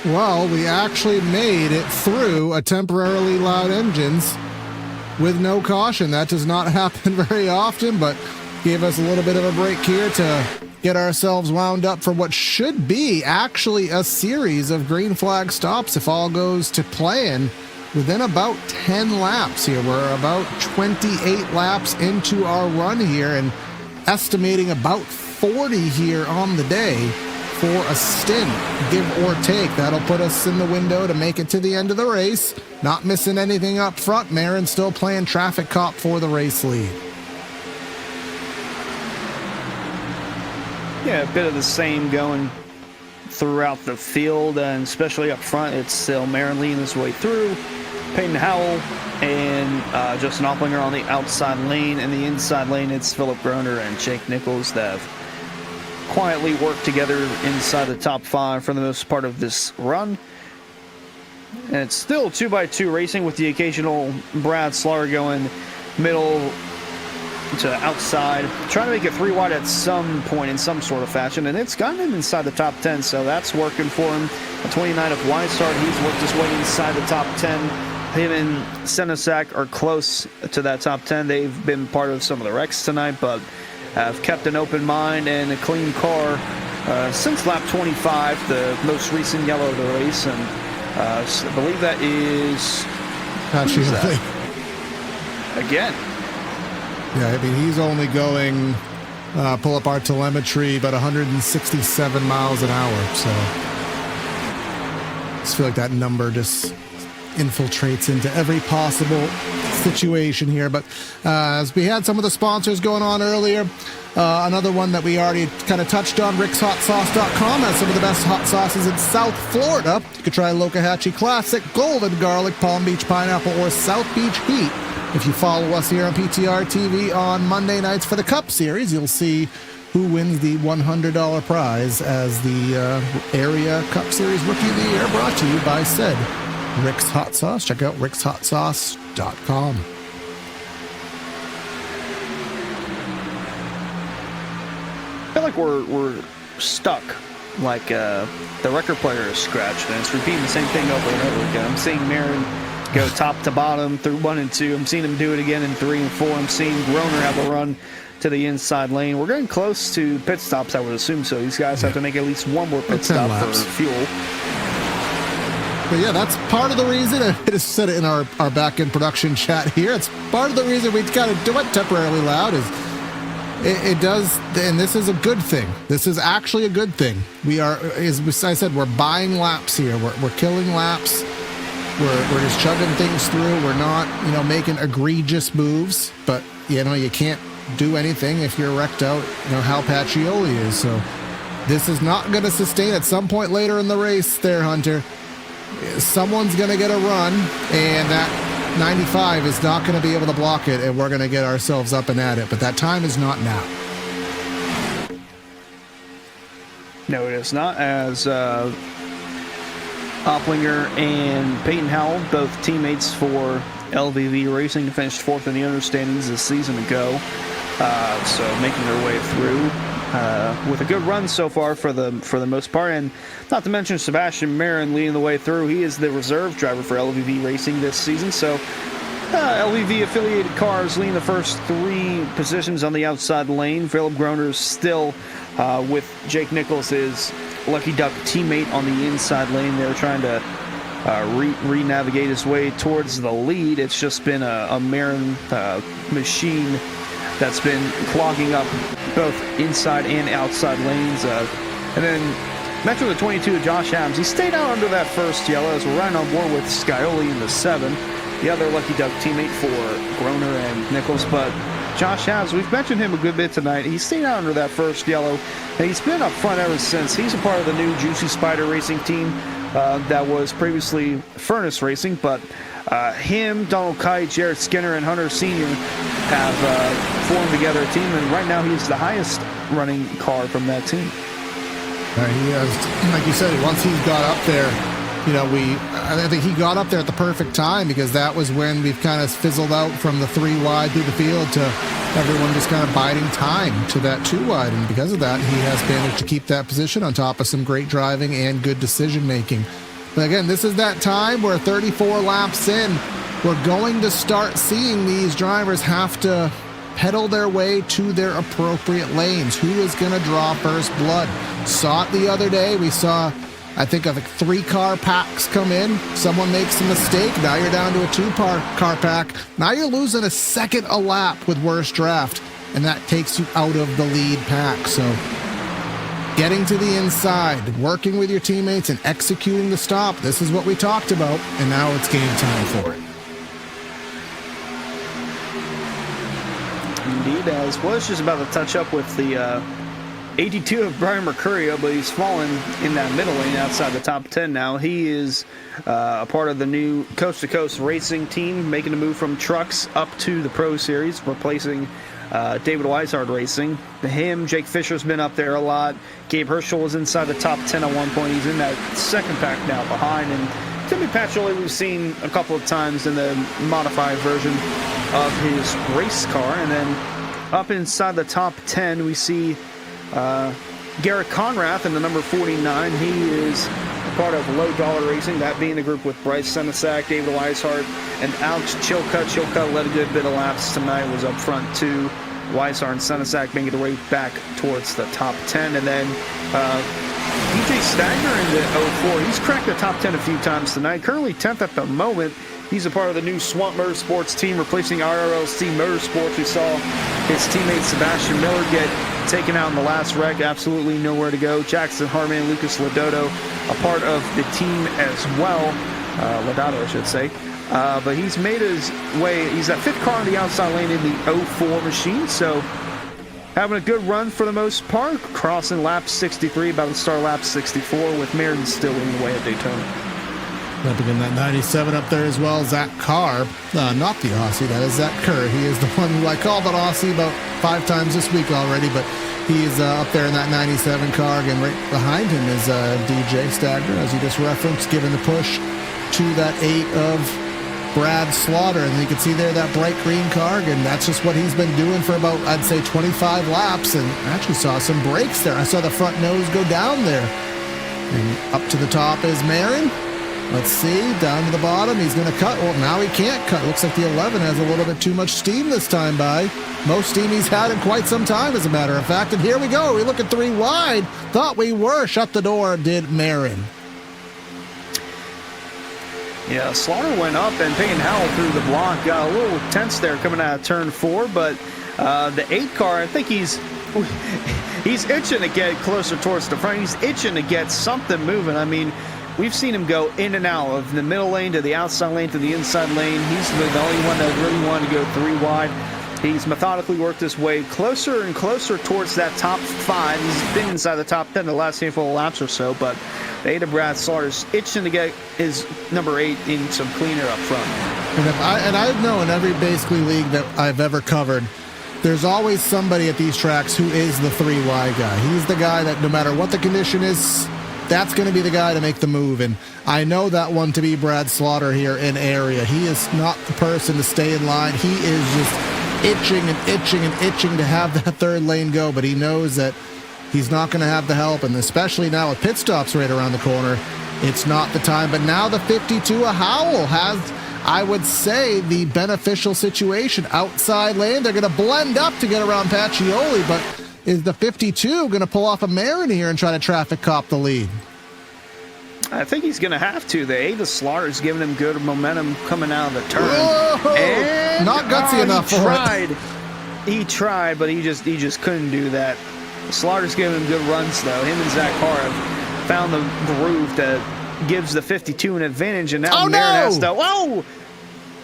Well, we actually made it through a temporarily loud engines with no caution. That does not happen very often, but gave us a little bit of a break here to get ourselves wound up for what should be actually a series of green flag stops if all goes to plan within about 10 laps here. We're about 28 laps into our run here and estimating about 40 here on the day for a stint, give or take. That'll put us in the window to make it to the end of the race. Not missing anything up front. Marin still playing traffic cop for the race lead. Yeah, a bit of the same going throughout the field, and especially up front, it's still Marin leading his way through. Peyton Howell and Justin Opplinger on the outside lane. In the inside lane, it's Philip Groner and Jake Nichols that have quietly worked together inside the top 5 for the most part of this run. And it's still 2x2 racing with the occasional Brad Slaughter going middle to outside, trying to make it 3 wide at some point in some sort of fashion, and it's gotten him inside the top 10, so that's working for him. A 29 of wide start, he's worked his way inside the top 10. Him and Senesac are close to that top 10. They've been part of some of the wrecks tonight, but have kept an open mind and a clean car since lap 25, the most recent yellow of the race, and I believe that is again. Yeah, I mean, he's only going, pull up our telemetry, about 167 miles an hour. So I just feel like that number just infiltrates into every possible situation here. But as we had some of the sponsors going on earlier, another one that we already kind of touched on, rickshotsauce.com, has some of the best hot sauces in South Florida. You could try Lokahatchee Classic, Golden Garlic, Palm Beach Pineapple, or South Beach Heat. If you follow us here on PTR TV on Monday nights for the Cup Series, you'll see who wins the $100 prize as the Area Cup Series Rookie of the Year, brought to you by said Rick's Hot Sauce. Check out rickshotsauce.com. I feel like we're stuck, like the record player is scratched, and it's repeating the same thing over and over again. I'm seeing Marin go top to bottom through 1 and 2. I'm seeing him do it again in 3 and 4. I'm seeing Groner have a run to the inside lane. We're getting close to pit stops, I would assume, so these guys have to make at least one more pit stop for fuel. But yeah, that's part of the reason. I just said it in our back-end production chat here. It's part of the reason we kind of do it temporarily loud is it does, and this is a good thing. This is actually a good thing. We are, as I said, we're buying laps here. We're killing laps. We're just chugging things through. We're not, making egregious moves. But, you can't do anything if you're wrecked out, how Pacioli is. So this is not going to sustain. At some point later in the race there, Hunter, someone's going to get a run, and that 95 is not going to be able to block it, and we're going to get ourselves up and at it. But that time is not now. No, it is not, as Opplinger and Peyton Howell, both teammates for LVV Racing, finished 4th in the understandings a season ago. So making their way through with a good run so far for the most part, and not to mention Sebastian Marin leading the way through. He is the reserve driver for LVV Racing this season, so LVV affiliated cars leading the first 3 positions on the outside lane. Philip Groner is still with Jake Nichols, his Lucky Duck teammate, on the inside lane. They're trying to re-navigate his way towards the lead. It's just been a Marin machine that's been clogging up both inside and outside lanes. And then mention the 22 of Josh Adams. He stayed out under that first yellow as we're right on board with Scioli in the 7, the other Lucky Duck teammate for Groner and Nichols. But Josh Adams, we've mentioned him a good bit tonight. He stayed out under that first yellow, and he's been up front ever since. He's a part of the new Juicy Spider Racing team that was previously Furnace Racing, but him, Donald Kite, Jared Skinner, and Hunter Sr. have formed together a team, and right now he's the highest running car from that team. He has, like you said, once he's got up there, I think he got up there at the perfect time, because that was when we've kind of fizzled out from the 3 wide through the field to everyone just kind of biding time to that 2 wide. And because of that, he has managed to keep that position on top of some great driving and good decision making. But again, this is that time where 34 laps in, we're going to start seeing these drivers have to pedal their way to their appropriate lanes. Who is going to draw first blood? Saw it the other day. We saw, I think, of 3-car packs come in. Someone makes a mistake. Now you're down to a 2-car pack. Now you're losing a second a lap with worst draft, and that takes you out of the lead pack. So getting to the inside, working with your teammates, and executing the stop. This is what we talked about, and now it's game time for it. Indeed, as was just about to touch up with the 82 of Brian Mercurio, but he's fallen in that middle lane outside the top 10 now. He is a part of the new Coast to Coast racing team, making a move from trucks up to the Pro Series, replacing David Weishart Racing. Jake Fisher's been up there a lot. Gabe Herschel was inside the top 10 at one point. He's in that second pack now behind. And Timmy Pacioli we've seen a couple of times in the modified version of his race car. And then up inside the top 10, we see Garrett Conrath in the number 49. He is part of Low Dollar Racing, that being the group with Bryce Senesac, David Weishart, and Alex Chilcutt. Chilcutt led a good bit of laps tonight, was up front too. Weishart and Senesac making the way back towards the top 10. And then DJ Stagner in the 04. He's cracked the top 10 a few times tonight. Currently 10th at the moment. He's a part of the new Swamp Motorsports team, replacing RRLC Motorsports. We saw his teammate Sebastian Miller get taken out in the last wreck. Absolutely nowhere to go. Jackson Harmon and Lucas Lodato, a part of the team as well. Lodato, I should say. But he's made his way. He's that 5th car on the outside lane in the 04 machine. So having a good run for the most part. Crossing lap 63, about to start lap 64, with Meriden still in the way at Daytona. Up again, that 97 up there as well. Zach Carr, not the Aussie, that is Zach Kerr. He is the one who I called an Aussie about 5 times this week already, but he's up there in that 97 car. Again, right behind him is DJ Stagner, as you just referenced, giving the push to that 8 of Brad Slaughter. And you can see there that bright green car, and that's just what he's been doing for about, I'd say, 25 laps. And I actually saw some brakes there. I saw the front nose go down there. And up to the top is Marin. Let's see, down to the bottom, he's going to cut. Well, now he can't cut. Looks like the 11 has a little bit too much steam this time by. Most steam he's had in quite some time, as a matter of fact. And here we go. We look at 3 wide. Thought we were. Shut the door, did Marin. Yeah, Slaughter went up, and Peyton Howell through the block. Got a little tense there coming out of turn 4, but the 8 car, I think he's itching to get closer towards the front. He's itching to get something moving. I mean, we've seen him go in and out of the middle lane to the outside lane to the inside lane. He's the only one that really wanted to go 3 wide. He's methodically worked his way closer and closer towards that top 5. He's been inside the top 10 the last handful of laps or so, but the 8 of Brad Slaughter's itching to get his number 8 in some cleaner up front. And I know in every basically league that I've ever covered, there's always somebody at these tracks who is the 3 wide guy. He's the guy that no matter what the condition is, that's going to be the guy to make the move. And I know that one to be Brad Slaughter here in area. He is not the person to stay in line. He is just itching and itching and itching to have that 3rd lane go, but he knows that he's not going to have the help, and especially now with pit stops right around the corner, it's not the time. But now the 52 of Howell has, I would say, the beneficial situation. Outside lane, they're going to blend up to get around Pacioli, but is the 52 going to pull off a Marin here and try to traffic cop the lead? I think he's going to have to. The 8 of Slaughter's giving him good momentum coming out of the turn. Whoa! And not gutsy enough for it. He tried, but he just couldn't do that. Slaughter's giving him good runs, though. Him and Zach Carr have found the groove that gives the 52 an advantage, and now Marin has to... Whoa!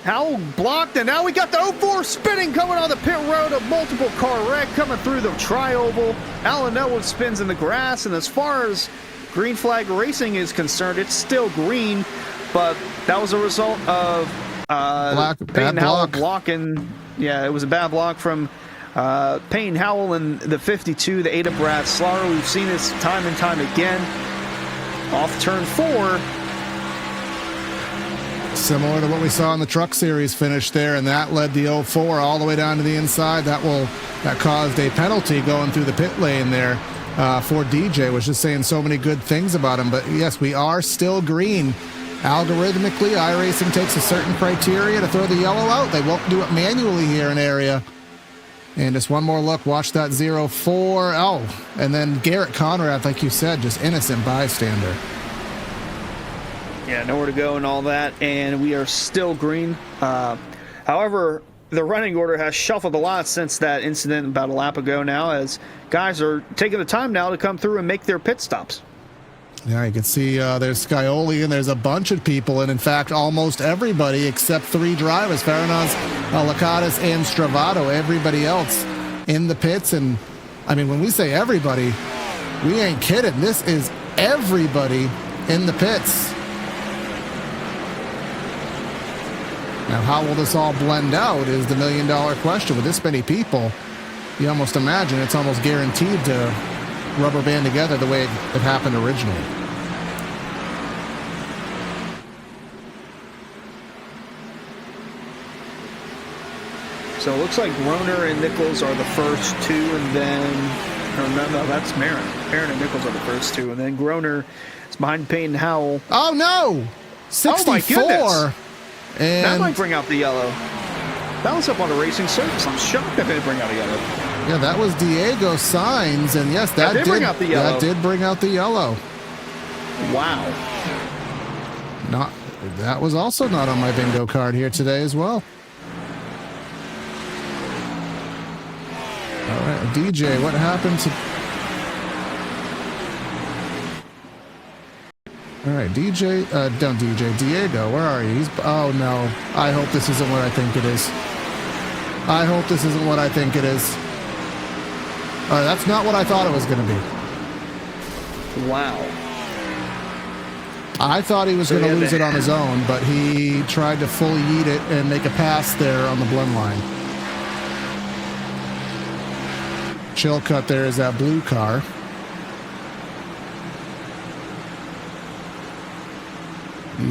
Howell blocked, and now we got the 04 spinning coming on the pit road. A multiple car wreck coming through the tri-oval. Alan Elwood spins in the grass, and as far as green flag racing is concerned, it's still green, but that was a result of Peyton Howell blocking. Yeah, it was a bad block from Payne Howell and the 52, the 8 of Brad Slaughter. We've seen this time and time again. Off turn 4. Similar to what we saw in the Truck Series finish there, and that led the 04 all the way down to the inside. That caused a penalty going through the pit lane there for DJ. Was just saying so many good things about him. But yes, we are still green. Algorithmically, iRacing takes a certain criteria to throw the yellow out. They won't do it manually here in area. And just one more look. Watch that 0-4. Oh, and then Garrett Conrad, like you said, just innocent bystander. Yeah, nowhere to go and all that, and we are still green. However, the running order has shuffled a lot since that incident about a lap ago now, as guys are taking the time now to come through and make their pit stops. Yeah, you can see there's Scioli, and there's a bunch of people, and in fact, almost everybody except 3 drivers, Farinas, Lakatos, and Stravato, everybody else in the pits. And, I mean, when we say everybody, we ain't kidding. This is everybody in the pits. Now, how will this all blend out is the million-dollar question. With this many people, you almost imagine it's almost guaranteed to rubber band together the way it happened originally. So it looks like Groner and Nichols are the first 2, and then... No, that's Marin. Marin and Nichols are the first 2, and then Groner is behind Payne and Howell. Oh, no! 64! Oh, my goodness! And that might bring out the yellow. That was up on a racing surface. I'm shocked that didn't bring out a yellow. Yeah, that was Diego Sainz, and yes, that did bring out the yellow. That did bring out the yellow. Wow. That was also not on my bingo card here today as well. All right, DJ, what happened to... All right, Diego, where are you? Oh, no. I hope this isn't what I think it is. I hope this isn't what I think it is. All right, that's not what I thought it was going to be. Wow. I thought he was going to lose it on his own, but he tried to fully eat it and make a pass there on the blend line. Chilcutt there is that blue car.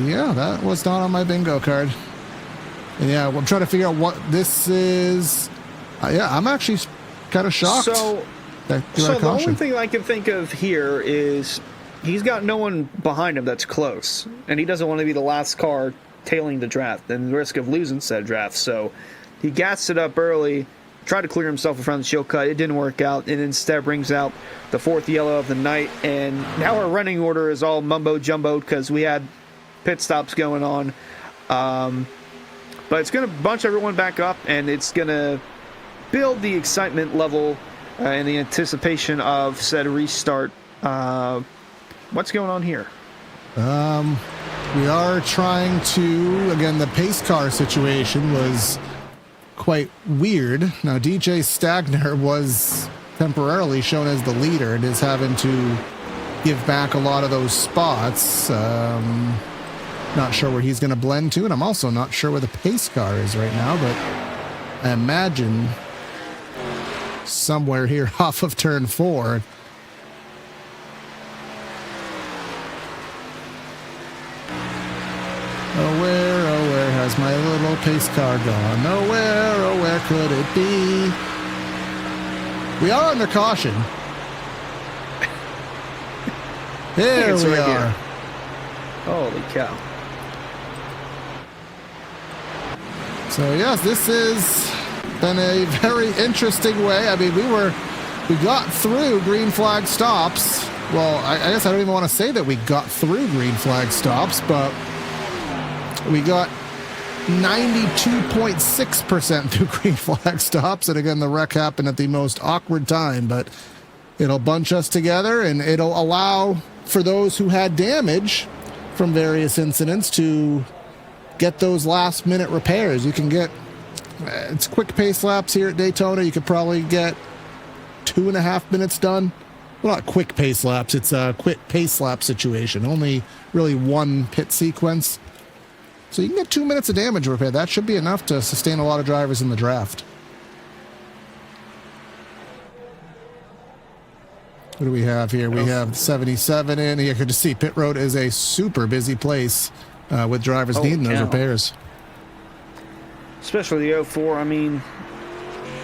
Yeah, that was not on my bingo card. And yeah, I'm trying to figure out what this is. Yeah, I'm actually kind of shocked. So the only thing I can think of here is he's got no one behind him that's close, and he doesn't want to be the last car tailing the draft and the risk of losing said draft. So he gassed it up early, tried to clear himself in front of the Chilcutt. It didn't work out, and instead brings out the 4th yellow of the night. And now our running order is all mumbo-jumbo because we had pit stops going on. But it's going to bunch everyone back up, and it's going to build the excitement level and the anticipation of said restart. What's going on here? We are trying to, again, the pace car situation was quite weird. Now, DJ Stagner was temporarily shown as the leader and is having to give back a lot of those spots. Not sure where he's going to blend to, and I'm also not sure where the pace car is right now, but I imagine somewhere here off of turn 4. Oh, where has my little pace car gone? Oh, where could it be? We are under caution. There we right are. Here. Holy cow. So yes, this has been a very interesting way. I mean, we got through green flag stops. Well, I guess I don't even want to say that we got through green flag stops, but we got 92.6% through green flag stops. And again, the wreck happened at the most awkward time, but it'll bunch us together and it'll allow for those who had damage from various incidents to get those last minute repairs. You can get, it's quick pace laps here at Daytona. You could probably get 2.5 minutes done. Well, not quick pace laps. It's a quick pace lap situation. Only really one pit sequence. So you can get 2 minutes of damage repair. That should be enough to sustain a lot of drivers in the draft. What do we have here? We have 77 in. You can just see pit road is a super busy place with drivers needing those repairs. Especially the 04. I mean,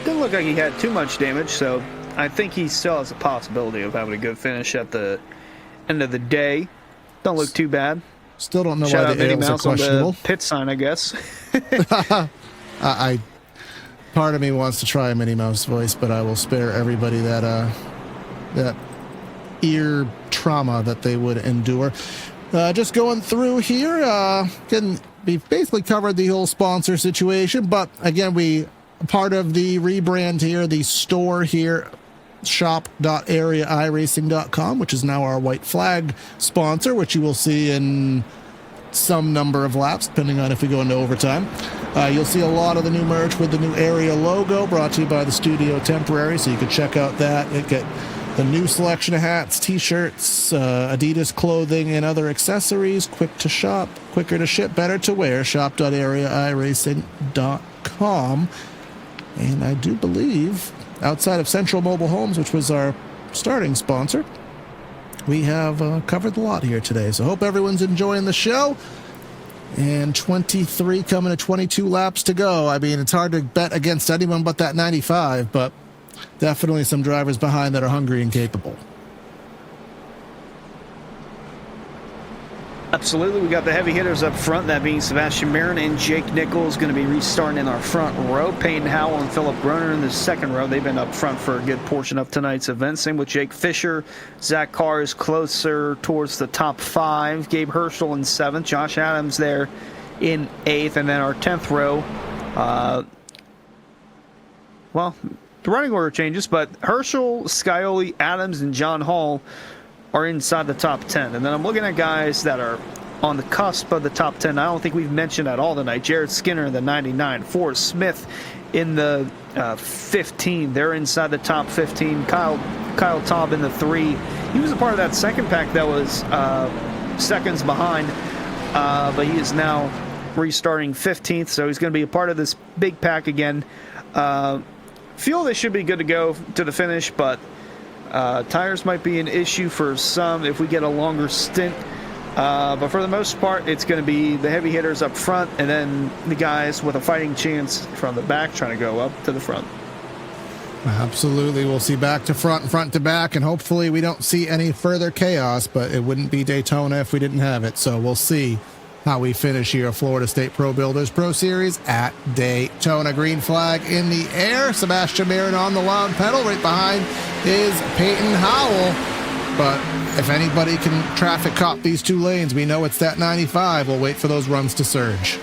didn't look like he had too much damage, so I think he still has a possibility of having a good finish at the end of the day. Don't look too bad. Still don't know why the ails are questionable. On the pit sign, I guess. part of me wants to try a Minnie Mouse voice, but I will spare everybody that ear trauma that they would endure. Just going through here, we've basically covered the whole sponsor situation, but again, part of the rebrand here, the store here, shop.areairacing.com, which is now our white flag sponsor, which you will see in some number of laps, depending on if we go into overtime. You'll see a lot of the new merch with the new area logo, brought to you by the Studio Temporary, so you can check out that and get the new selection of hats, t-shirts, Adidas clothing, and other accessories. Quick to shop, quicker to ship, better to wear. Shop.areairacing.com. And I do believe, outside of Central Mobile Homes, which was our starting sponsor, we have covered the lot here today. So hope everyone's enjoying the show. And 23 coming to 22 laps to go. I mean, it's hard to bet against anyone but that 95, but definitely some drivers behind that are hungry and capable. Absolutely. We got the heavy hitters up front, that being Sebastian Marin and Jake Nichols going to be restarting in our front row. Peyton Howell and Philip Groner in the second row. They've been up front for a good portion of tonight's event. Same with Jake Fisher. Zach Carr is closer towards the top 5. Gabe Herschel in 7th. Josh Adams there in 8th. And then our 10th row, the running order changes, but Herschel, Scioli, Adams, and John Hall are inside the top 10. And then I'm looking at guys that are on the cusp of the top 10. I don't think we've mentioned at all tonight. Jared Skinner in the 99. Forrest Smith in the 15. They're inside the top 15. Kyle Taub in the 3. He was a part of that second pack that was seconds behind, but he is now restarting 15th, so he's going to be a part of this big pack again. Feel they should be good to go to the finish, but tires might be an issue for some if we get a longer stint. But for the most part, it's going to be the heavy hitters up front and then the guys with a fighting chance from the back trying to go up to the front. Absolutely. We'll see back to front and front to back, and hopefully we don't see any further chaos, but it wouldn't be Daytona if we didn't have it. So we'll see how we finish here. Florida State Pro Builders Pro Series at Daytona. Green flag in the air. Sebastian Marin on the loud pedal. Right behind is Peyton Howell. But if anybody can traffic cop these two lanes, we know it's that 95. We'll wait for those runs to surge.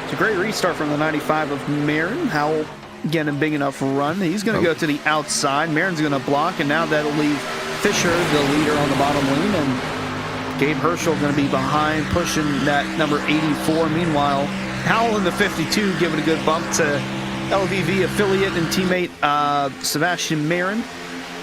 It's a great restart from the 95 of Marin. Howell getting a big enough run. He's going to go to the outside. Marin's going to block, and now that'll leave Fisher, the leader, on the bottom lane, and Gabe Herschel going to be behind, pushing that number 84. Meanwhile, Howell in the 52 giving a good bump to LVV affiliate and teammate Sebastian Marin.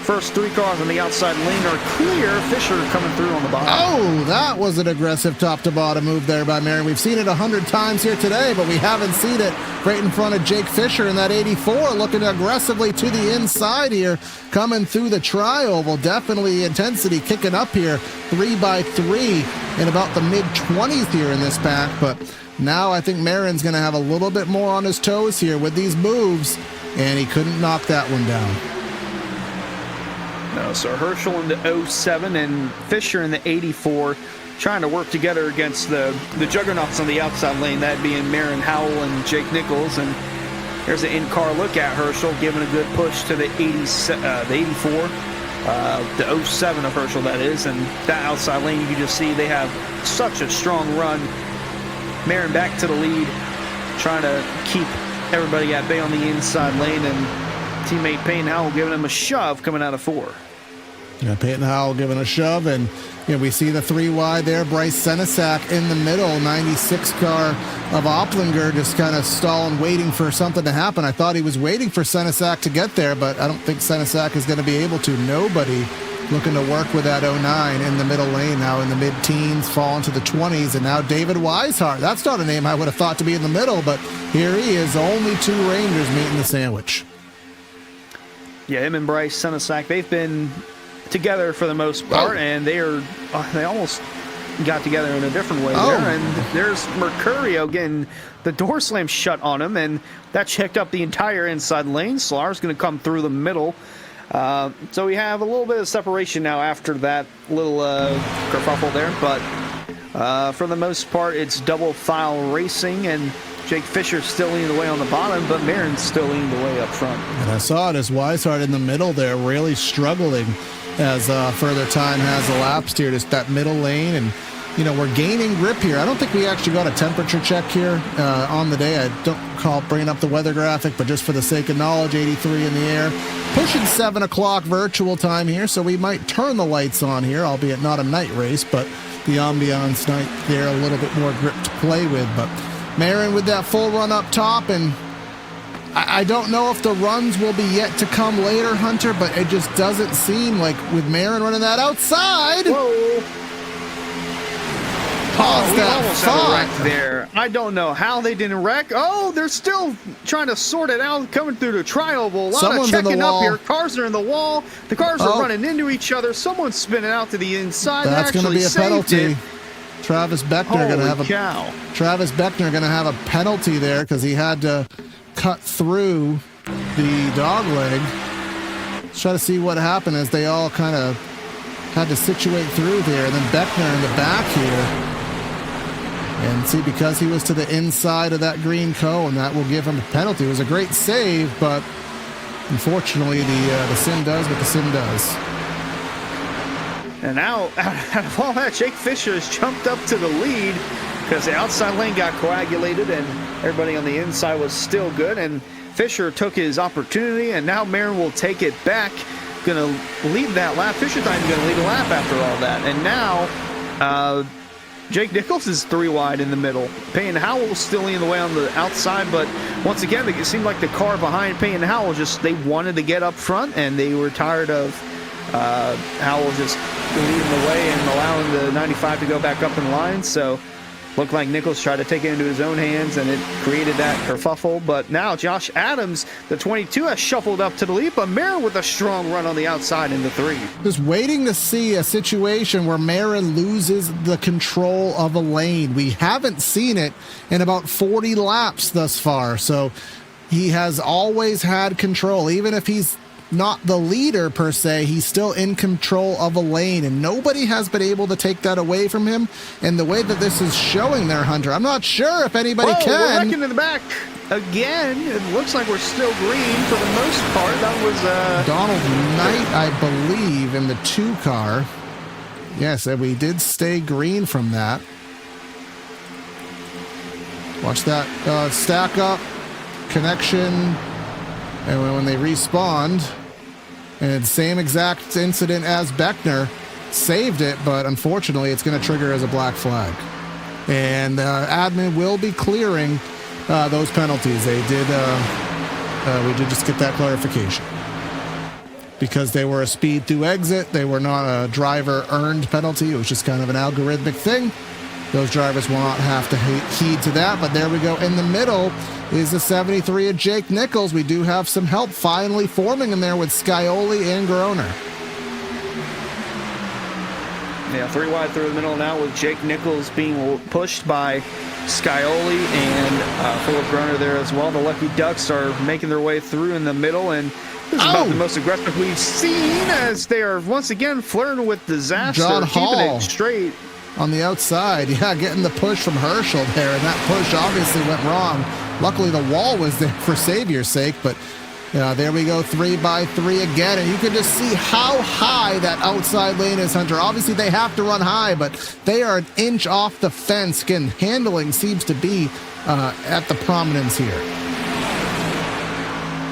First 3 cars on the outside lane are clear. Fisher coming through on the bottom. Oh, that was an aggressive top-to-bottom move there by Marin. We've seen it 100 times here today, but we haven't seen it right in front of Jake Fisher in that 84, looking aggressively to the inside here, coming through the tri-oval. Definitely intensity kicking up here, 3x3 in about the mid-20s here in this pack, but now I think Marin's going to have a little bit more on his toes here with these moves, and he couldn't knock that one down. No, so Herschel in the 07 and Fisher in the 84 trying to work together against the juggernauts on the outside lane, that being Marin, Howell, and Jake Nichols. And there's an in-car look at Herschel, giving a good push to the 84, the 07 of Herschel, that is. And that outside lane, you can just see they have such a strong run. Marin back to the lead, trying to keep everybody at bay on the inside lane, and teammate Peyton Howell giving him a shove coming out of 4. Yeah, Peyton Howell giving a shove, and we see the 3 wide there. Bryce Senesac in the middle, 96 car of Opplinger just kind of stalling, waiting for something to happen. I thought he was waiting for Senesac to get there, but I don't think Senesac is going to be able to. Nobody looking to work with that 09 in the middle lane, now in the mid-teens, falling to the 20s, and now David Weishart. That's not a name I would have thought to be in the middle, but here he is, only 2 Rangers meeting the sandwich. Yeah, him and Bryce Senesac, they've been together for the most part, and they almost got together in a different way there. And there's Mercurio getting the door slam shut on him, and that checked up the entire inside lane. Slar's going to come through the middle. So we have a little bit of separation now after that little kerfuffle there, but For the most part, it's double file racing, and Jake Fisher still leading the way on the bottom, but Marin's still leading the way up front. And I saw it as Weishart in the middle there, really struggling as further time has elapsed here. Just that middle lane, and we're gaining grip here. I don't think we actually got a temperature check here on the day. I don't recall bringing up the weather graphic, but just for the sake of knowledge, 83 in the air. Pushing 7 o'clock virtual time here, so we might turn the lights on here, albeit not a night race, but the ambiance night there, a little bit more grip to play with. But Marin with that full run up top, and I don't know if the runs will be yet to come later, Hunter, but it just doesn't seem like with Marin running that outside. Whoa. Pause we that almost had a wreck there. I don't know how they didn't wreck. Oh, they're still trying to sort it out, coming through the tri-oval. A lot Someone's of checking in the up wall. here. Cars are in the wall. The cars are running into each other. Someone's spinning out to the inside. That's going to be a penalty. It. Travis Beckner going to have Travis Beckner going to have a penalty there because he had to cut through the dog leg. Let's try to see what happened as they all kind of had to situate through there. And then Beckner in the back here. And see, because he was to the inside of that green cone, that will give him a penalty. It was a great save, but unfortunately the sin does what the sin does. And now, out of all that, Jake Fisher has jumped up to the lead because the outside lane got coagulated and everybody on the inside was still good. And Fisher took his opportunity, and now Marin will take it back. Going to lead that lap. Fisher thought he was going to lead a lap after all that. And now Jake Nichols is 3 wide in the middle. Payne Howell still leading the way on the outside, but once again, it seemed like the car behind Payne Howell they wanted to get up front, and they were tired of Howell just leading the way and allowing the 95 to go back up in line. So looked like Nichols tried to take it into his own hands, and it created that kerfuffle. But now Josh Adams, the 22, has shuffled up to the lead, but Marin with a strong run on the outside in the 3. Just waiting to see a situation where Marin loses the control of a lane. We haven't seen it in about 40 laps thus far, so he has always had control. Even if he's not the leader per se, he's still in control of a lane, and nobody has been able to take that away from him. And the way that this is showing there, Hunter, I'm not sure if anybody can. We're back into the back again. It looks like we're still green for the most part. That was Donald Knight, I believe, in the 2 car. Yes, and we did stay green from that. Watch that stack up connection, and when they respawned, and same exact incident as Beckner, saved it, but unfortunately it's going to trigger as a black flag. And admin will be clearing those penalties. They did, we did just get that clarification. Because they were a speed through exit, they were not a driver earned penalty. It was just kind of an algorithmic thing. Those drivers will not have to heed to that, but there we go. In the middle is the 73 of Jake Nichols. We do have some help finally forming in there with Scioli and Groner. Yeah, 3 wide through the middle now with Jake Nichols being pushed by Scioli and Philip Groner there as well. The Lucky Ducks are making their way through in the middle, and this is about the most aggressive we've seen as they are once again flirting with disaster, John Hall keeping it straight. On the outside, yeah, getting the push from Herschel there, and that push obviously went wrong. Luckily, the wall was there for Savior's sake, but there we go, 3 by 3 again, and you can just see how high that outside lane is, Hunter. Obviously, they have to run high, but they are an inch off the fence. Again, handling seems to be at the prominence here.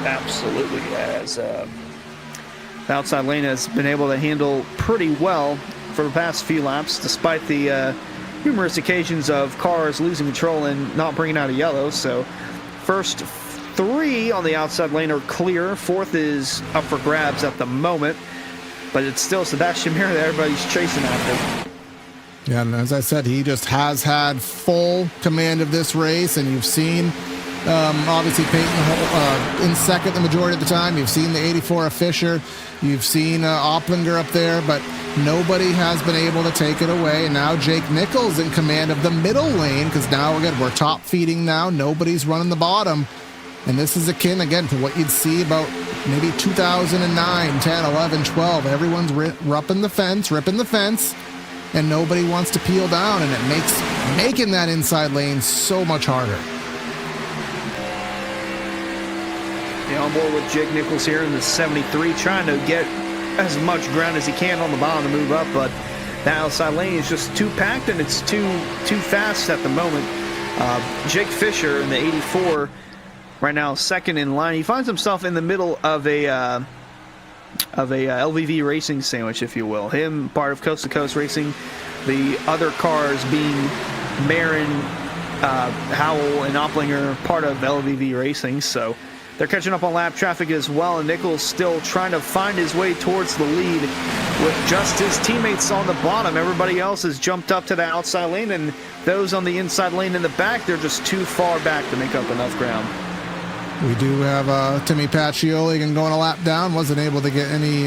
Absolutely, as the outside lane has been able to handle pretty well for the past few laps, despite the numerous occasions of cars losing control and not bringing out a yellow. So first 3 on the outside lane are clear. 4th is up for grabs at the moment, but it's still Sebastian Mir that everybody's chasing after. Yeah, and as I said, he just has had full command of this race, and you've seen obviously Peyton in second the majority of the time. You've seen the 84 of Fisher. You've seen Opplinger up there, but nobody has been able to take it away. And now Jake Nichols in command of the middle lane, because now, again, we're top feeding now. Nobody's running the bottom. And this is akin, again, to what you'd see about maybe 2009, 10, 11, 12. Everyone's ripping the fence. and nobody wants to peel down, and it makes making that inside lane so much harder. Yeah, on board with Jake Nichols here in the 73, trying to get as much ground as he can on the bottom to move up, but that outside lane is just too packed and it's too fast at the moment. Jake Fisher in the 84 right now, second in line. He finds himself in the middle of a LVV racing sandwich, if you will. Him, part of Coast to Coast Racing, the other cars being Marin, Howell, and Opplinger, part of LVV Racing. So they're catching up on lap traffic as well, and Nichols still trying to find his way towards the lead with just his teammates on the bottom. Everybody else has jumped up to the outside lane, and those on the inside lane in the back, they're just too far back to make up enough ground. We do have Timmy Pacioli again going a lap down. Wasn't able to get any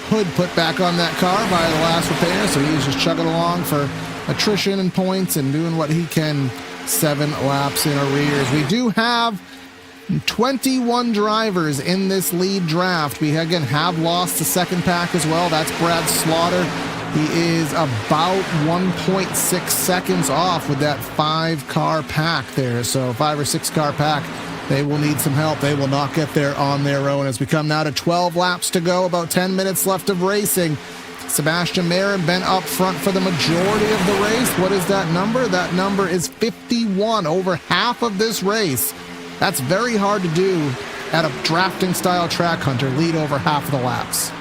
hood put back on that car by the last repair, so he's just chugging along for attrition and points and doing what he can. 7 laps in arrears. We do have 21 drivers in this lead draft. We again have lost the second pack as well. That's Brad Slaughter. He is about 1.6 seconds off with that 5-car pack there. So 5 or 6 car pack. They will need some help. They will not get there on their own. As we come now to 12 laps to go, about 10 minutes left of racing. Sebastian Marin been up front for the majority of the race. What is that number? That number is 51, over half of this race. That's very hard to do at a drafting style track, Hunter, lead over half of the laps.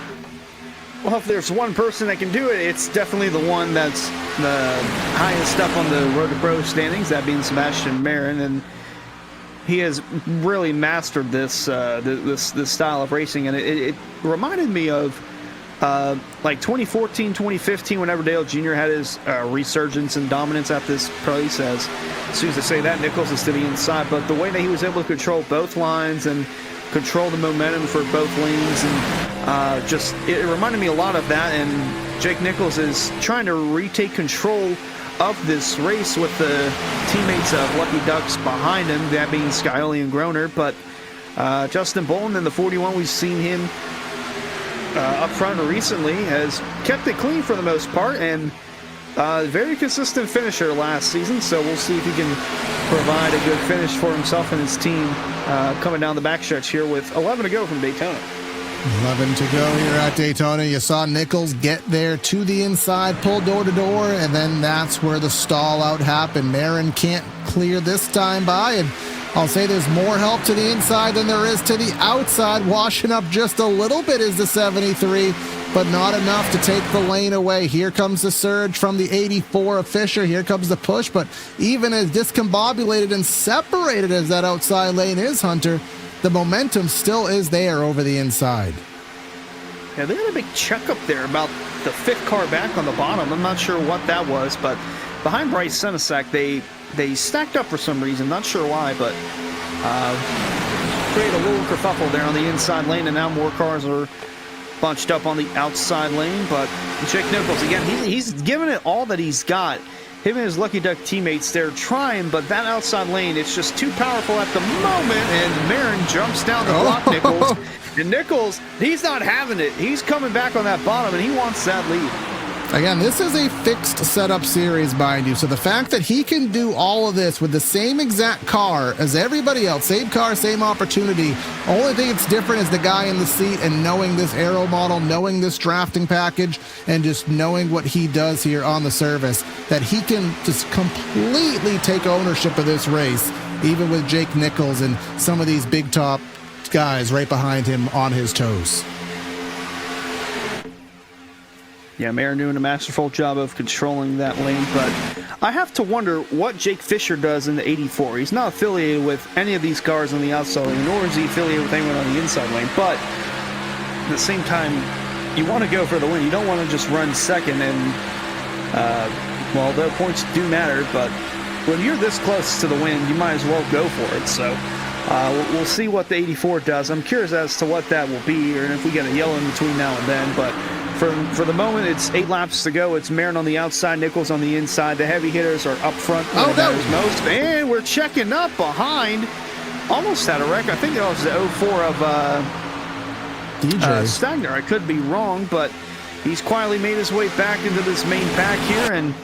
Well, if there's one person that can do it, it's definitely the one that's the highest up on the Road to Pro standings, that being Sebastian Marin, and he has really mastered this this style of racing, and it reminded me of like 2014, 2015, whenever Dale Jr. had his resurgence and dominance at this place. As soon as I say that, Nichols is to the inside, but the way that he was able to control both lines and control the momentum for both lanes, and just it reminded me a lot of that. And Jake Nichols is trying to retake control of this race with the teammates of Lucky Ducks behind him, that being Scioli and Groner. But Justin Bolin in the 41, we've seen him up front recently, has kept it clean for the most part, and very consistent finisher last season. So we'll see if he can provide a good finish for himself and his team coming down the backstretch here with 11 to go from Daytona. 11 to go here at Daytona. You saw Nichols get there to the inside, pull door to door, and then that's where the stall out happened. Marin can't clear this time by, and I'll say there's more help to the inside than there is to the outside. Washing up just a little bit is the 73, but not enough to take the lane away. Here comes the surge from the 84 of Fisher. Here comes the push, but even as discombobulated and separated as that outside lane is, Hunter, the momentum still is there over the inside. Yeah, they had a big check up there about the 5th car back on the bottom. I'm not sure what that was, but behind Bryce Senesac, they stacked up for some reason. Not sure why, but create a little kerfuffle there on the inside lane, and now more cars are bunched up on the outside lane. But Jake Nichols, again, he's given it all that he's got. Him and his Lucky Duck teammates, they're trying, but that outside lane, it's just too powerful at the moment, and Marin jumps down to block Nichols. And Nichols, he's not having it. He's coming back on that bottom, and he wants that lead. Again, this is a fixed setup series, mind you, so the fact that he can do all of this with the same exact car as everybody else, same car, same opportunity, only thing that's different is the guy in the seat and knowing this aero model, knowing this drafting package, and just knowing what he does here on the service, that he can just completely take ownership of this race, even with Jake Nichols and some of these big top guys right behind him on his toes. Yeah, Marin doing a masterful job of controlling that lane, but I have to wonder what Jake Fisher does in the 84. He's not affiliated with any of these cars on the outside lane, nor is he affiliated with anyone on the inside lane, but at the same time, you want to go for the win. You don't want to just run second, and, well, the points do matter, but when you're this close to the win, you might as well go for it. So we'll see what the 84 does. I'm curious as to what that will be, or if we get a yellow in between now and then, but for the moment, it's 8 laps to go. It's Marin on the outside, Nichols on the inside. The heavy hitters are up front. Oh, no. Most. And we're checking up behind. Almost had a wreck. I think that was the 04 of DJ Stagner. I could be wrong, but he's quietly made his way back into this main pack here, and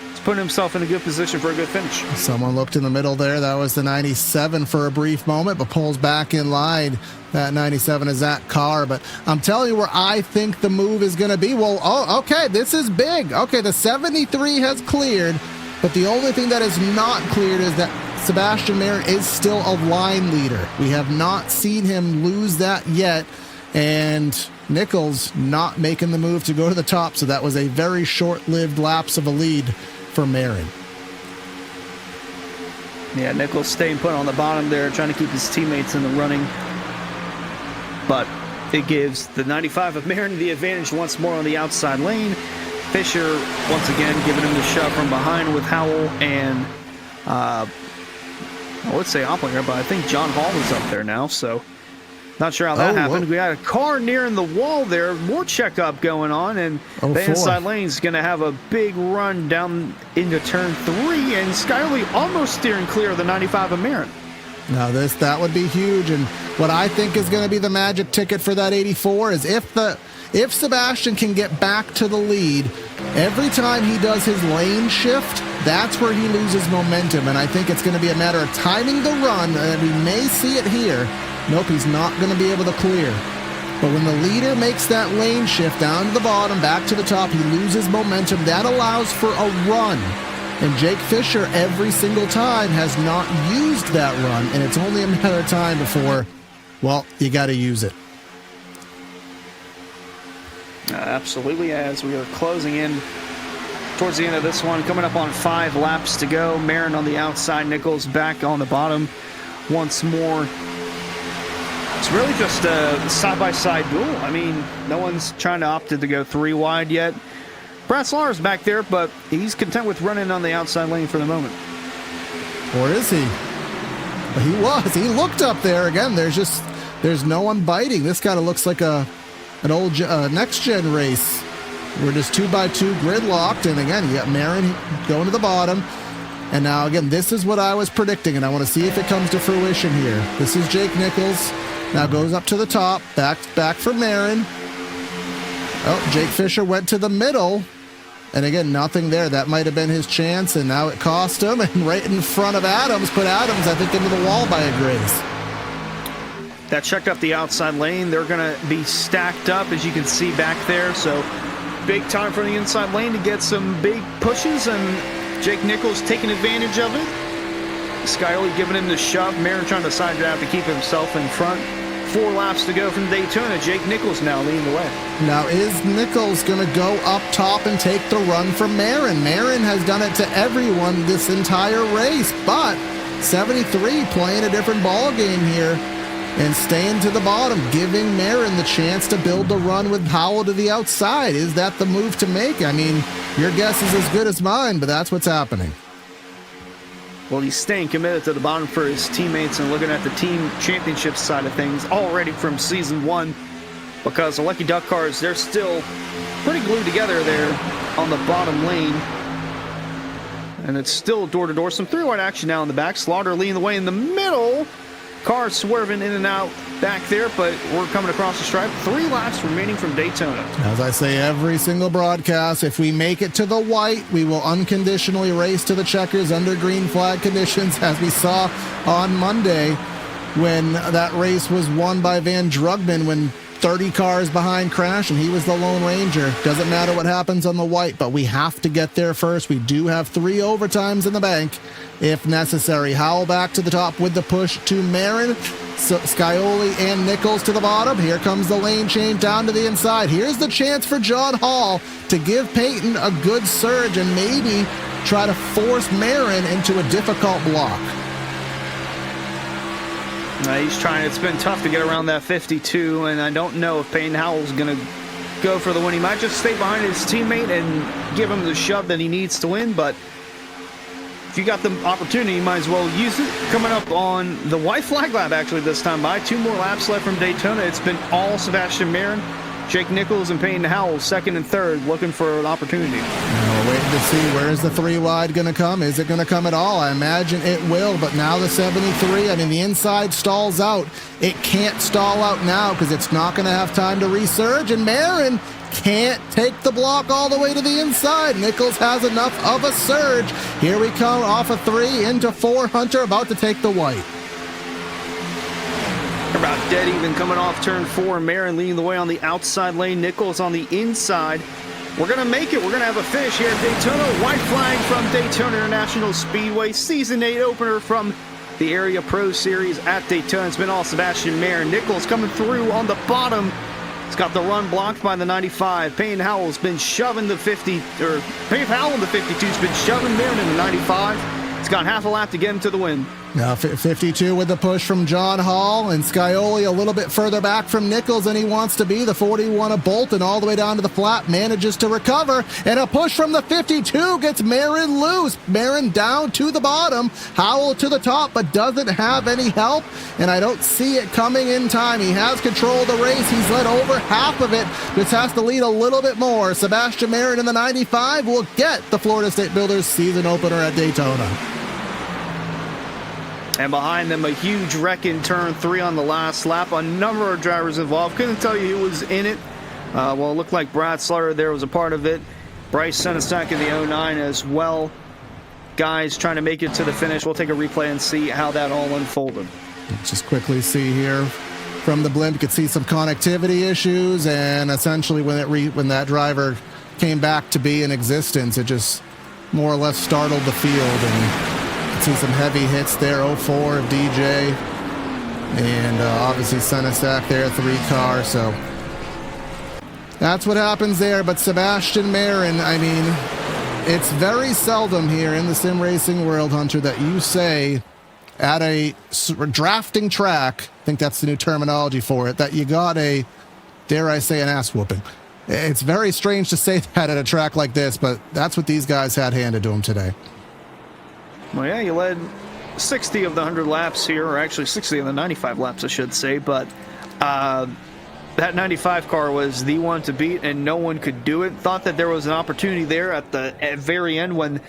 he's putting himself in a good position for a good finish. Someone looked in the middle there. That was the 97 for a brief moment, but pulls back in line. That 97 is that car. But I'm telling you where I think the move is going to be. Well, oh, okay, this is big. Okay, the 73 has cleared, but the only thing that is not cleared is that Sebastian Marin is still a line leader. We have not seen him lose that yet, and Nichols not making the move to go to the top, so that was a very short-lived lapse of a lead for Marin. Yeah, Nichols staying put on the bottom there, trying to keep his teammates in the running. But it gives the 95 of Marin the advantage once more on the outside lane. Fisher, once again, giving him the shove from behind with Howell and, let's say Opplinger, but I think John Hall is up there now, so not sure how that happened. Whoa. We had a car nearing the wall there, more checkup going on, and the inside lane is going to have a big run down into turn 3, and Skylerly almost steering clear of the 95 of Marin. Now that would be huge, and what I think is going to be the magic ticket for that 84 is if Sebastian can get back to the lead, every time he does his lane shift, that's where he loses momentum, and I think it's going to be a matter of timing the run, and we may see it here. Nope, he's not going to be able to clear. But when the leader makes that lane shift down to the bottom, back to the top, he loses momentum. That allows for a run. And Jake Fisher, every single time, has not used that run, and it's only a matter of time before, well, you got to use it. Absolutely, as we are closing in towards the end of this one, coming up on 5 laps to go. Marin on the outside, Nichols back on the bottom once more. It's really just a side-by-side duel. I mean, no one's trying to opt to go 3 wide yet. Brad Slar's back there, but he's content with running on the outside lane for the moment. Or is he? He was. He looked up there again. There's no one biting. This kind of looks like an old next-gen race. We're just 2x2 gridlocked, and again, you got Marin going to the bottom. And now, again, this is what I was predicting, and I want to see if it comes to fruition here. This is Jake Nichols. Now goes up to the top. Back for Marin. Oh, Jake Fisher went to the middle. And again, nothing there. That might have been his chance, and now it cost him. And right in front of Adams, put Adams, I think, into the wall by a grace. That checked up the outside lane. They're going to be stacked up, as you can see back there. So big time for the inside lane to get some big pushes, and Jake Nichols taking advantage of it. Skylerly giving him the shove. Marin trying to side draft to keep himself in front. 4 laps to go from Daytona. Jake Nichols now leading the way. Now, is Nichols going to go up top and take the run from Marin? Marin has done it to everyone this entire race, but 73 playing a different ball game here and staying to the bottom, giving Marin the chance to build the run with Howell to the outside. Is that the move to make? I mean, your guess is as good as mine, but that's what's happening. Well, he's staying committed to the bottom for his teammates and looking at the team championship side of things already from season 1, because the Lucky Duck cars, they're still pretty glued together there on the bottom lane. And it's still door-to-door. Some 3-wide action now in the back. Slaughter leading the way in the middle. Cars swerving in and out back there, but we're coming across the stripe. 3 laps remaining from Daytona. As I say every single broadcast, if we make it to the white, we will unconditionally race to the checkers under green flag conditions, as we saw on Monday when that race was won by Van Drugman when 30 cars behind crashed and he was the Lone Ranger. Doesn't matter what happens on the white, but we have to get there first. We do have 3 overtimes in the bank if necessary. Howell back to the top with the push to Marin. Scioli and Nichols to the bottom. Here comes the lane change down to the inside. Here's the chance for John Hall to give Peyton a good surge and maybe try to force Marin into a difficult block. He's trying. It's been tough to get around that 52, and I don't know if Peyton Howell's going to go for the win. He might just stay behind his teammate and give him the shove that he needs to win, but if you got the opportunity, you might as well use it. Coming up on the white flag lap, actually, this time by 2 more laps left from Daytona. It's been all Sebastian Marin, Jake Nichols, and Peyton Howell, 2nd and 3rd, looking for an opportunity. We're waiting to see where's the 3 wide going to come. Is it going to come at all? I imagine it will, but now the 73, I mean, the inside stalls out. It can't stall out now because it's not going to have time to resurge, and Marin can't take the block all the way to the inside. Nichols has enough of a surge. Here we come off a 3 into 4. Hunter about to take the white. About dead even coming off turn 4. Marin leading the way on the outside lane. Nichols on the inside. We're going to make it. We're going to have a finish here at Daytona. White flag from Daytona International Speedway. Season 8 opener from the Area Pro Series at Daytona. It's been all Sebastian Marin. Nichols coming through on the bottom. He's got the run blocked by the 95. Payne Howell's been shoving the 50, or Payne Howell in the 52's been shoving Marin in the 95. He's got half a lap to get him to the win. Now 52 with the push from John Hall, and Scioli a little bit further back from Nichols than he wants to be. The 41 of Bolton all the way down to the flat, manages to recover, and a push from the 52 gets Marin loose. Marin down to the bottom, Howell to the top, but doesn't have any help, and I don't see it coming in time. He has control of the race. He's led over half of it, just has to lead a little bit more. Sebastian Marin in the 95 will get the Florida State Builders season opener at Daytona. And behind them, a huge wreck in turn 3 on the last lap. A number of drivers involved. Couldn't tell you who was in it. Well, it looked like Brad Slaughter there was a part of it. Bryce Senestak in the 09 as well. Guys trying to make it to the finish. We'll take a replay and see how that all unfolded. Let's just quickly see here. From the blimp, you could see some connectivity issues, and essentially when that driver came back to be in existence, it just more or less startled the field, and see some heavy hits there. 04 of DJ, and obviously Senestak there, 3 car. So that's what happens there. But Sebastian Marin, I mean, it's very seldom here in the sim racing world, Hunter, that you say at a drafting track, I think that's the new terminology for it, that you got a, dare I say, an ass whooping. It's very strange to say that at a track like this, but that's what these guys had handed to them today. Well, yeah, you led 60 of the 100 laps here, or actually 60 of the 95 laps, I should say, but that 95 car was the one to beat, and no one could do it. Thought that there was an opportunity there at the very end when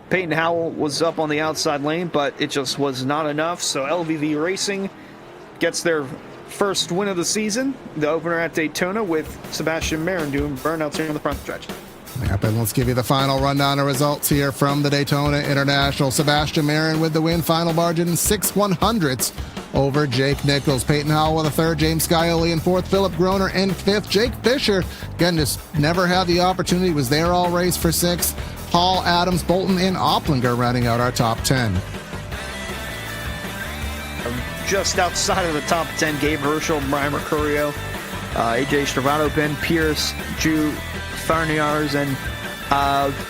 Peyton Howell was up on the outside lane, but it just was not enough. So LVV Racing gets their first win of the season, the opener at Daytona, with Sebastian Marin doing burnouts here on the front stretch. Yep, and let's give you the final rundown of results here from the Daytona International. Sebastian Marin with the win, final margin 6/100ths over Jake Nichols. Peyton Howell with a 3rd, James Scioli in 4th, Philip Groner in 5th. Jake Fisher, again, just never had the opportunity, was there all race for 6th. Hall, Adams, Bolton, and Opplinger rounding out our top 10. Just outside of the top 10, Gabe Herschel, Brian Mercurio, AJ Stravado, Ben Pierce, Drew Farniars, and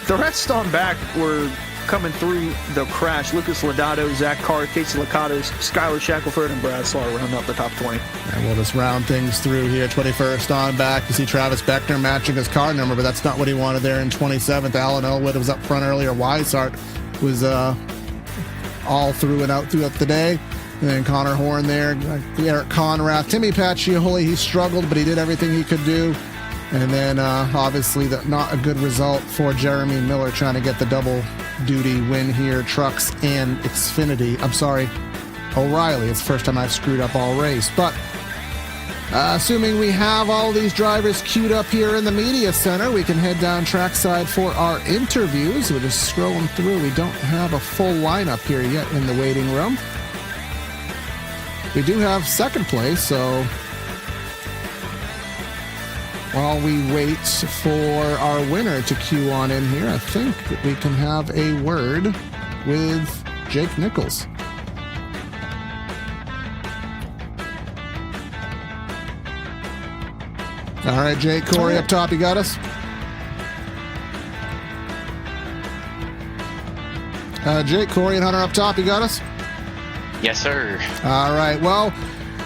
the rest on back were coming through the crash. Lucas Lodato, Zach Carr, Casey Lacatos, Skylar Shackelford, and Brad Slaughter round up the top 20. And we'll just round things through here. 21st on back. You see Travis Beckner matching his car number, but that's not what he wanted there in 27th. Alan Elwood was up front earlier. Weishart was all through and out throughout the day. And then Connor Horn there, Eric Conrath, Timmy Pacioli, he struggled, but he did everything he could do. And then obviously not a good result for Jeremy Miller trying to get the double duty win here, trucks and Xfinity. I'm sorry, O'Reilly. It's the first time I've screwed up all race. But assuming we have all these drivers queued up here in the media center, we can head down trackside for our interviews. We're just scrolling through. We don't have a full lineup here yet in the waiting room. We do have second place, so while we wait for our winner to queue on in here, I think that we can have a word with Jake Nichols. All right, Jake, Corey up top, you got us? Jake, Corey, and Hunter up top, you got us? Yes, sir. All right, well,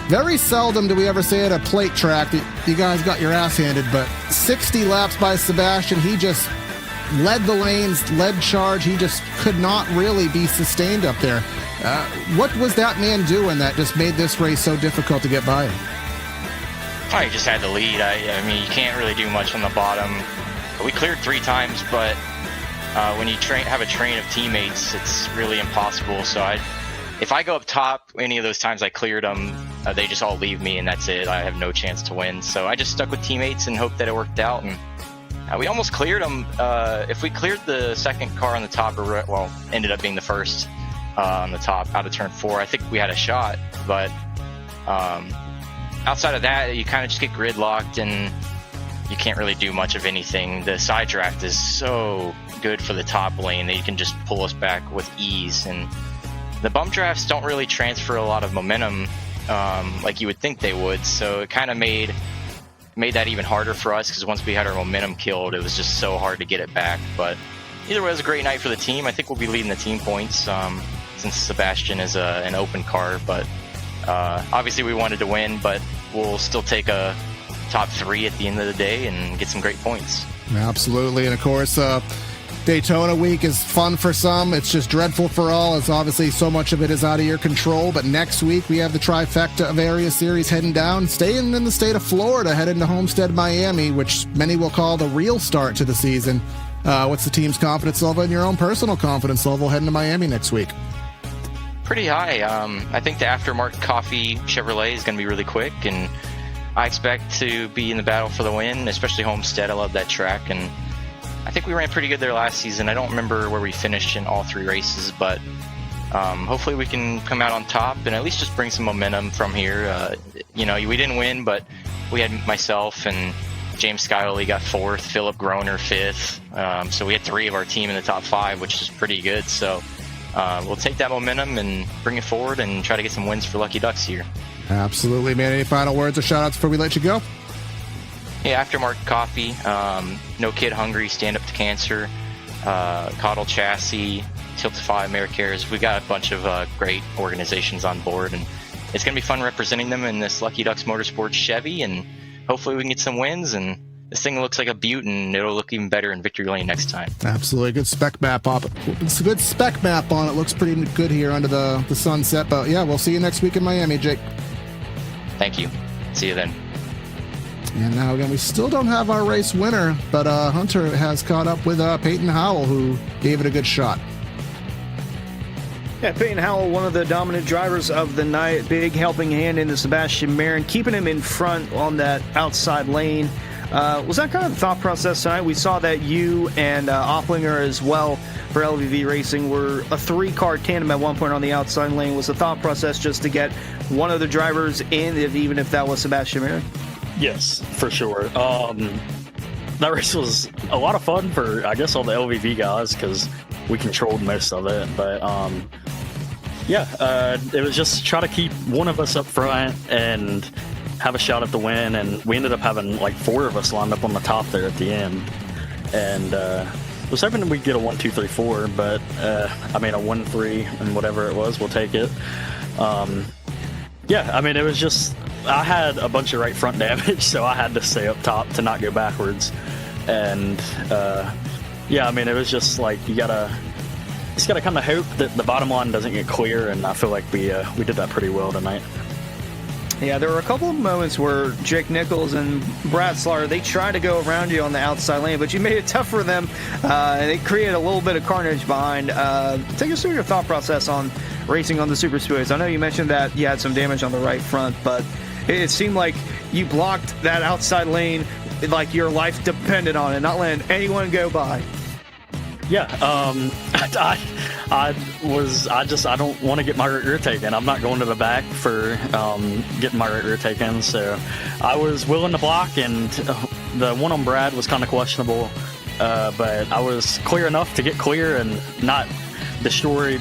very seldom do we ever say at a plate track that you guys got your ass handed, but 60 laps by Sebastian. He just led the lanes, led charge. He just could not really be sustained up there. What was that man doing that just made this race so difficult to get by him? Probably just had the lead. I mean, you can't really do much on the bottom. We cleared 3 times, but when you have a train of teammates, it's really impossible. So if I go up top any of those times I cleared them, they just all leave me and that's it. I have no chance to win. So I just stuck with teammates and hoped that it worked out. And we almost cleared them. If we cleared the second car on the top, or ended up being the first on the top out of turn 4, I think we had a shot. But outside of that, you kind of just get gridlocked and you can't really do much of anything. The side draft is so good for the top lane that you can just pull us back with ease. And the bump drafts don't really transfer a lot of momentum like you would think they would. So it kind of made that even harder for us, because once we had our momentum killed, it was just so hard to get it back. But either way, it was a great night for the team. I think we'll be leading the team points since Sebastian is an open car. But obviously we wanted to win, but we'll still take a top 3 at the end of the day and get some great points. Absolutely. And of course, Daytona week is fun for some. It's just dreadful for all, as obviously so much of it is out of your control. But next week we have the trifecta of area series heading down, staying in the state of Florida, heading to Homestead, Miami, which many will call the real start to the season. What's the team's confidence level and your own personal confidence level heading to Miami next week? Pretty high. I think the aftermarket coffee Chevrolet is going to be really quick, and I expect to be in the battle for the win, especially Homestead. I love that track, and I think we ran pretty good there last season. I don't remember where we finished in all 3 races, but hopefully we can come out on top and at least just bring some momentum from here. We didn't win, but we had myself and James Skywley got 4th, Philip Groner 5th. So we had 3 of our team in the top 5, which is pretty good. So we'll take that momentum and bring it forward and try to get some wins for Lucky Ducks here. Absolutely, man. Any final words or shout-outs before we let you go? Yeah, Aftermarket Coffee, No Kid Hungry, Stand Up to Cancer, Coddle Chassis, Tiltify, AmeriCares. We got a bunch of great organizations on board, and it's going to be fun representing them in this Lucky Ducks Motorsports Chevy, and hopefully we can get some wins, and this thing looks like a beaut, and it'll look even better in Victory Lane next time. Absolutely. Good spec map on it. It's a good spec map on it. Looks pretty good here under the sunset. But yeah, we'll see you next week in Miami, Jake. Thank you. See you then. And now again, we still don't have our race winner, but Hunter has caught up with Peyton Howell, who gave it a good shot. Yeah, Peyton Howell, one of the dominant drivers of the night. Big helping hand into Sebastian Marin, keeping him in front on that outside lane. Was that kind of the thought process tonight? We saw that you and Opplinger as well for LVV Racing were a 3-car tandem at one point on the outside lane. Was the thought process just to get one of the drivers in, even if that was Sebastian Marin? Yes, for sure. That race was a lot of fun for, I guess, all the LVV guys, because we controlled most of it. But it was just try to keep one of us up front and have a shot at the win. And we ended up having like 4 of us lined up on the top there at the end. And was hoping that we'd get a 1, 2, 3, 4, but a 1, 3, and whatever it was, we'll take it. It was just, I had a bunch of right front damage, so I had to stay up top to not go backwards. And it was just like you just gotta kind of hope that the bottom line doesn't get clear, and I feel like we did that pretty well tonight. Yeah, there were a couple of moments where Jake Nichols and Brad Slaughter, they tried to go around you on the outside lane, but you made it tough for them, and it created a little bit of carnage behind. Take us through your thought process on racing on the Super Speedways. I know you mentioned that you had some damage on the right front, but it seemed like you blocked that outside lane like your life depended on it, not letting anyone go by. Yeah, I don't want to get my rear taken. I'm not going to the back for getting my rear taken, so I was willing to block, and the one on Brad was kind of questionable, but I was clear enough to get clear and not destroy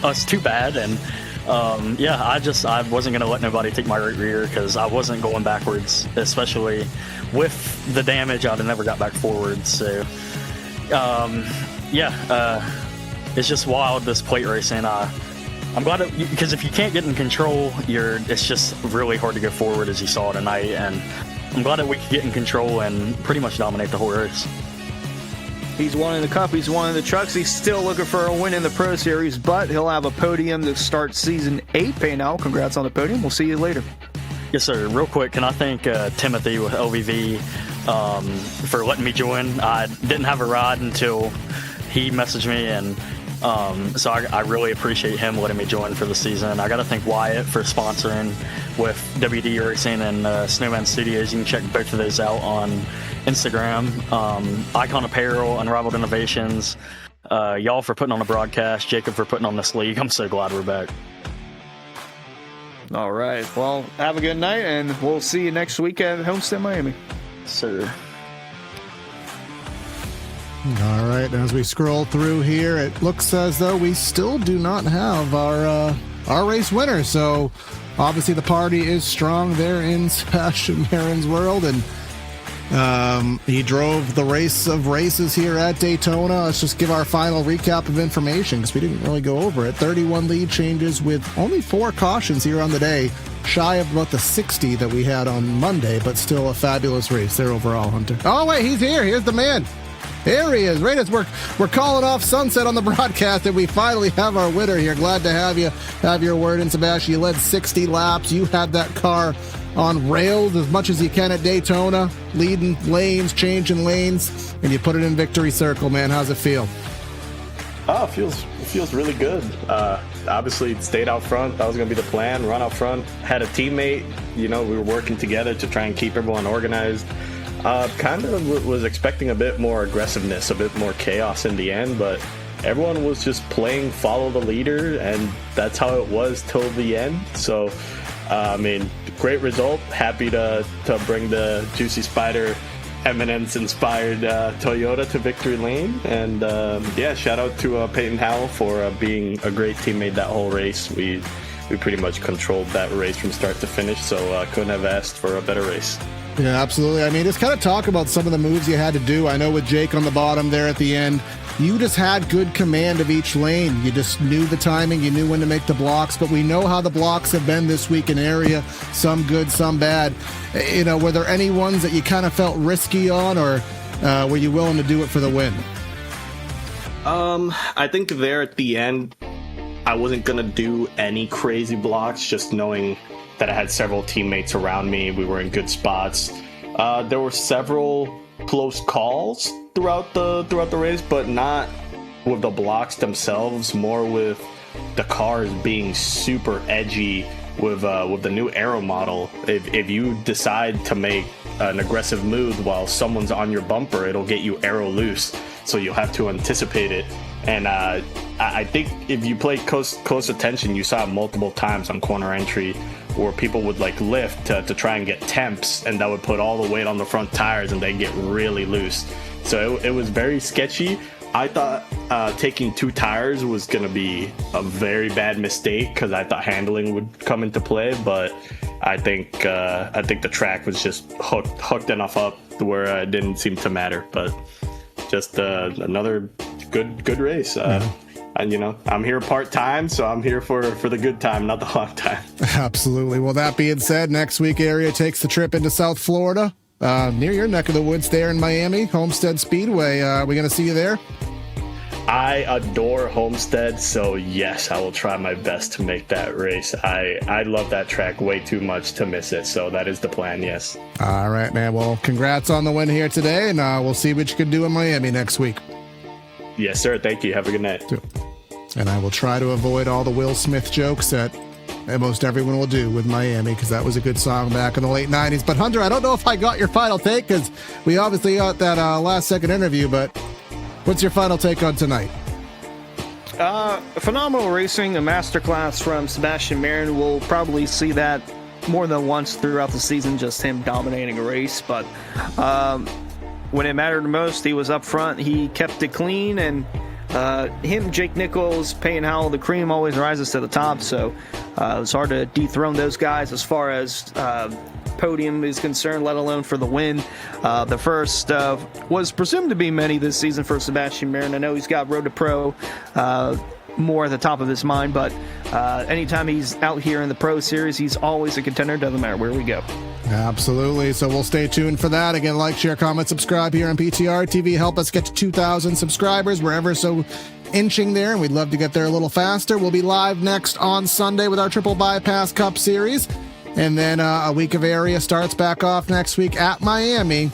us too bad. And I wasn't going to let nobody take my right rear, because I wasn't going backwards, especially with the damage. I'd have never got back forward, so it's just wild, this plate racing. I'm glad because if you can't get in control, it's just really hard to go forward, as you saw tonight. And I'm glad that we could get in control and pretty much dominate the whole race. He's won in the Cup, he's won in the trucks, he's still looking for a win in the Pro Series, but he'll have a podium to start Season 8. Pay now, congrats on the podium. We'll see you later. Yes, sir. Real quick, can I thank Timothy with LVV for letting me join? I didn't have a ride until he messaged me, and So I really appreciate him letting me join for the season. I got to thank Wyatt for sponsoring with WD Racing and Snowman Studios. You can check both of those out on Instagram. Icon Apparel, Unrivaled Innovations, y'all for putting on the broadcast, Jacob for putting on this league. I'm so glad we're back. All right. Well, have a good night, and we'll see you next week at Homestead, Miami. Sir. All right, as we scroll through here, it looks as though we still do not have our race winner. So obviously the party is strong there in Sebastian Marin's world, and he drove the race of races here at Daytona. Let's just give our final recap of information because we didn't really go over it. 31 lead changes with only 4 cautions here on the day, shy of about the 60 that we had on Monday, but still a fabulous race there overall, Hunter. Oh, wait, he's here. Here's the man. Here he is. Right as we're calling off sunset on the broadcast, and we finally have our winner here. Glad to have you. Have your word in, Sebastian. You led 60 laps. You had that car on rails as much as you can at Daytona, leading lanes, changing lanes, and you put it in victory circle, man. How's it feel? Oh, it feels really good. Obviously, stayed out front. That was going to be the plan, run out front. Had a teammate. We were working together to try and keep everyone organized. Kind of was expecting a bit more aggressiveness, a bit more chaos in the end, but everyone was just playing follow the leader, and that's how it was till the end. So, great result. Happy to bring the Juicy Spider Eminence-inspired Toyota to victory lane. And, shout out to Peyton Howell for being a great teammate that whole race. We pretty much controlled that race from start to finish, so couldn't have asked for a better race. Yeah, absolutely. Just kind of talk about some of the moves you had to do. I know with Jake on the bottom there at the end, you just had good command of each lane. You just knew the timing. You knew when to make the blocks. But we know how the blocks have been this week in area. Some good, some bad. Were there any ones that you kind of felt risky on, or were you willing to do it for the win? I think there at the end, I wasn't going to do any crazy blocks, just knowing that I had several teammates around me. We were in good spots. There were several close calls throughout the race, but not with the blocks themselves, more with the cars being super edgy with the new aero model. If you decide to make an aggressive move while someone's on your bumper, it'll get you aero loose, so you'll have to anticipate it. And I think if you played close attention, you saw it multiple times on corner entry where people would lift to try and get temps, and that would put all the weight on the front tires and they get really loose. So it was very sketchy. I thought taking 2 tires was going to be a very bad mistake because I thought handling would come into play, but I think the track was just hooked enough up to where it didn't seem to matter. But just another good race. I'm here part-time, so I'm here for the good time, not the long time. Absolutely. Well, that being said, next week Area takes the trip into South Florida, near your neck of the woods there in Miami, Homestead Speedway. Are we going to see you there? I adore Homestead, so yes, I will try my best to make that race. I love that track way too much to miss it, so that is the plan, yes. All right, man. Well, congrats on the win here today, and we'll see what you can do in Miami next week. Yes, sir. Thank you. Have a good night. And I will try to avoid all the Will Smith jokes that most everyone will do with Miami, because that was a good song back in the late 90s. But Hunter, I don't know if I got your final take, because we obviously got that last second interview, but what's your final take on tonight? Phenomenal racing, a masterclass from Sebastian Marin. We'll probably see that more than once throughout the season, just him dominating a race. But when it mattered most, he was up front. He kept it clean, and him, Jake Nichols, Payne Howell, the cream always rises to the top. So it was hard to dethrone those guys as far as podium is concerned, let alone for the win. The first was presumed to be many this season for Sebastian Marin. I know he's got Road to Pro more at the top of his mind, but anytime he's out here in the Pro Series, he's always a contender, doesn't matter where we go. Absolutely. So we'll stay tuned for that. Again, like, share, comment, subscribe here on PTR TV. Help us get to 2,000 subscribers. We're ever so inching there, and we'd love to get there a little faster. We'll be live next on Sunday with our Triple Bypass Cup Series. And then a week of area starts back off next week at Miami.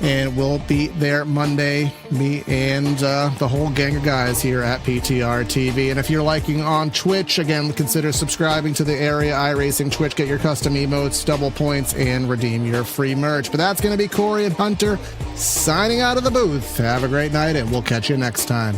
And we'll be there Monday, me and the whole gang of guys here at PTR TV. And if you're liking on Twitch, again, consider subscribing to the Area iRacing Twitch. Get your custom emotes, double points, and redeem your free merch. But that's going to be Corey and Hunter signing out of the booth. Have a great night, and we'll catch you next time.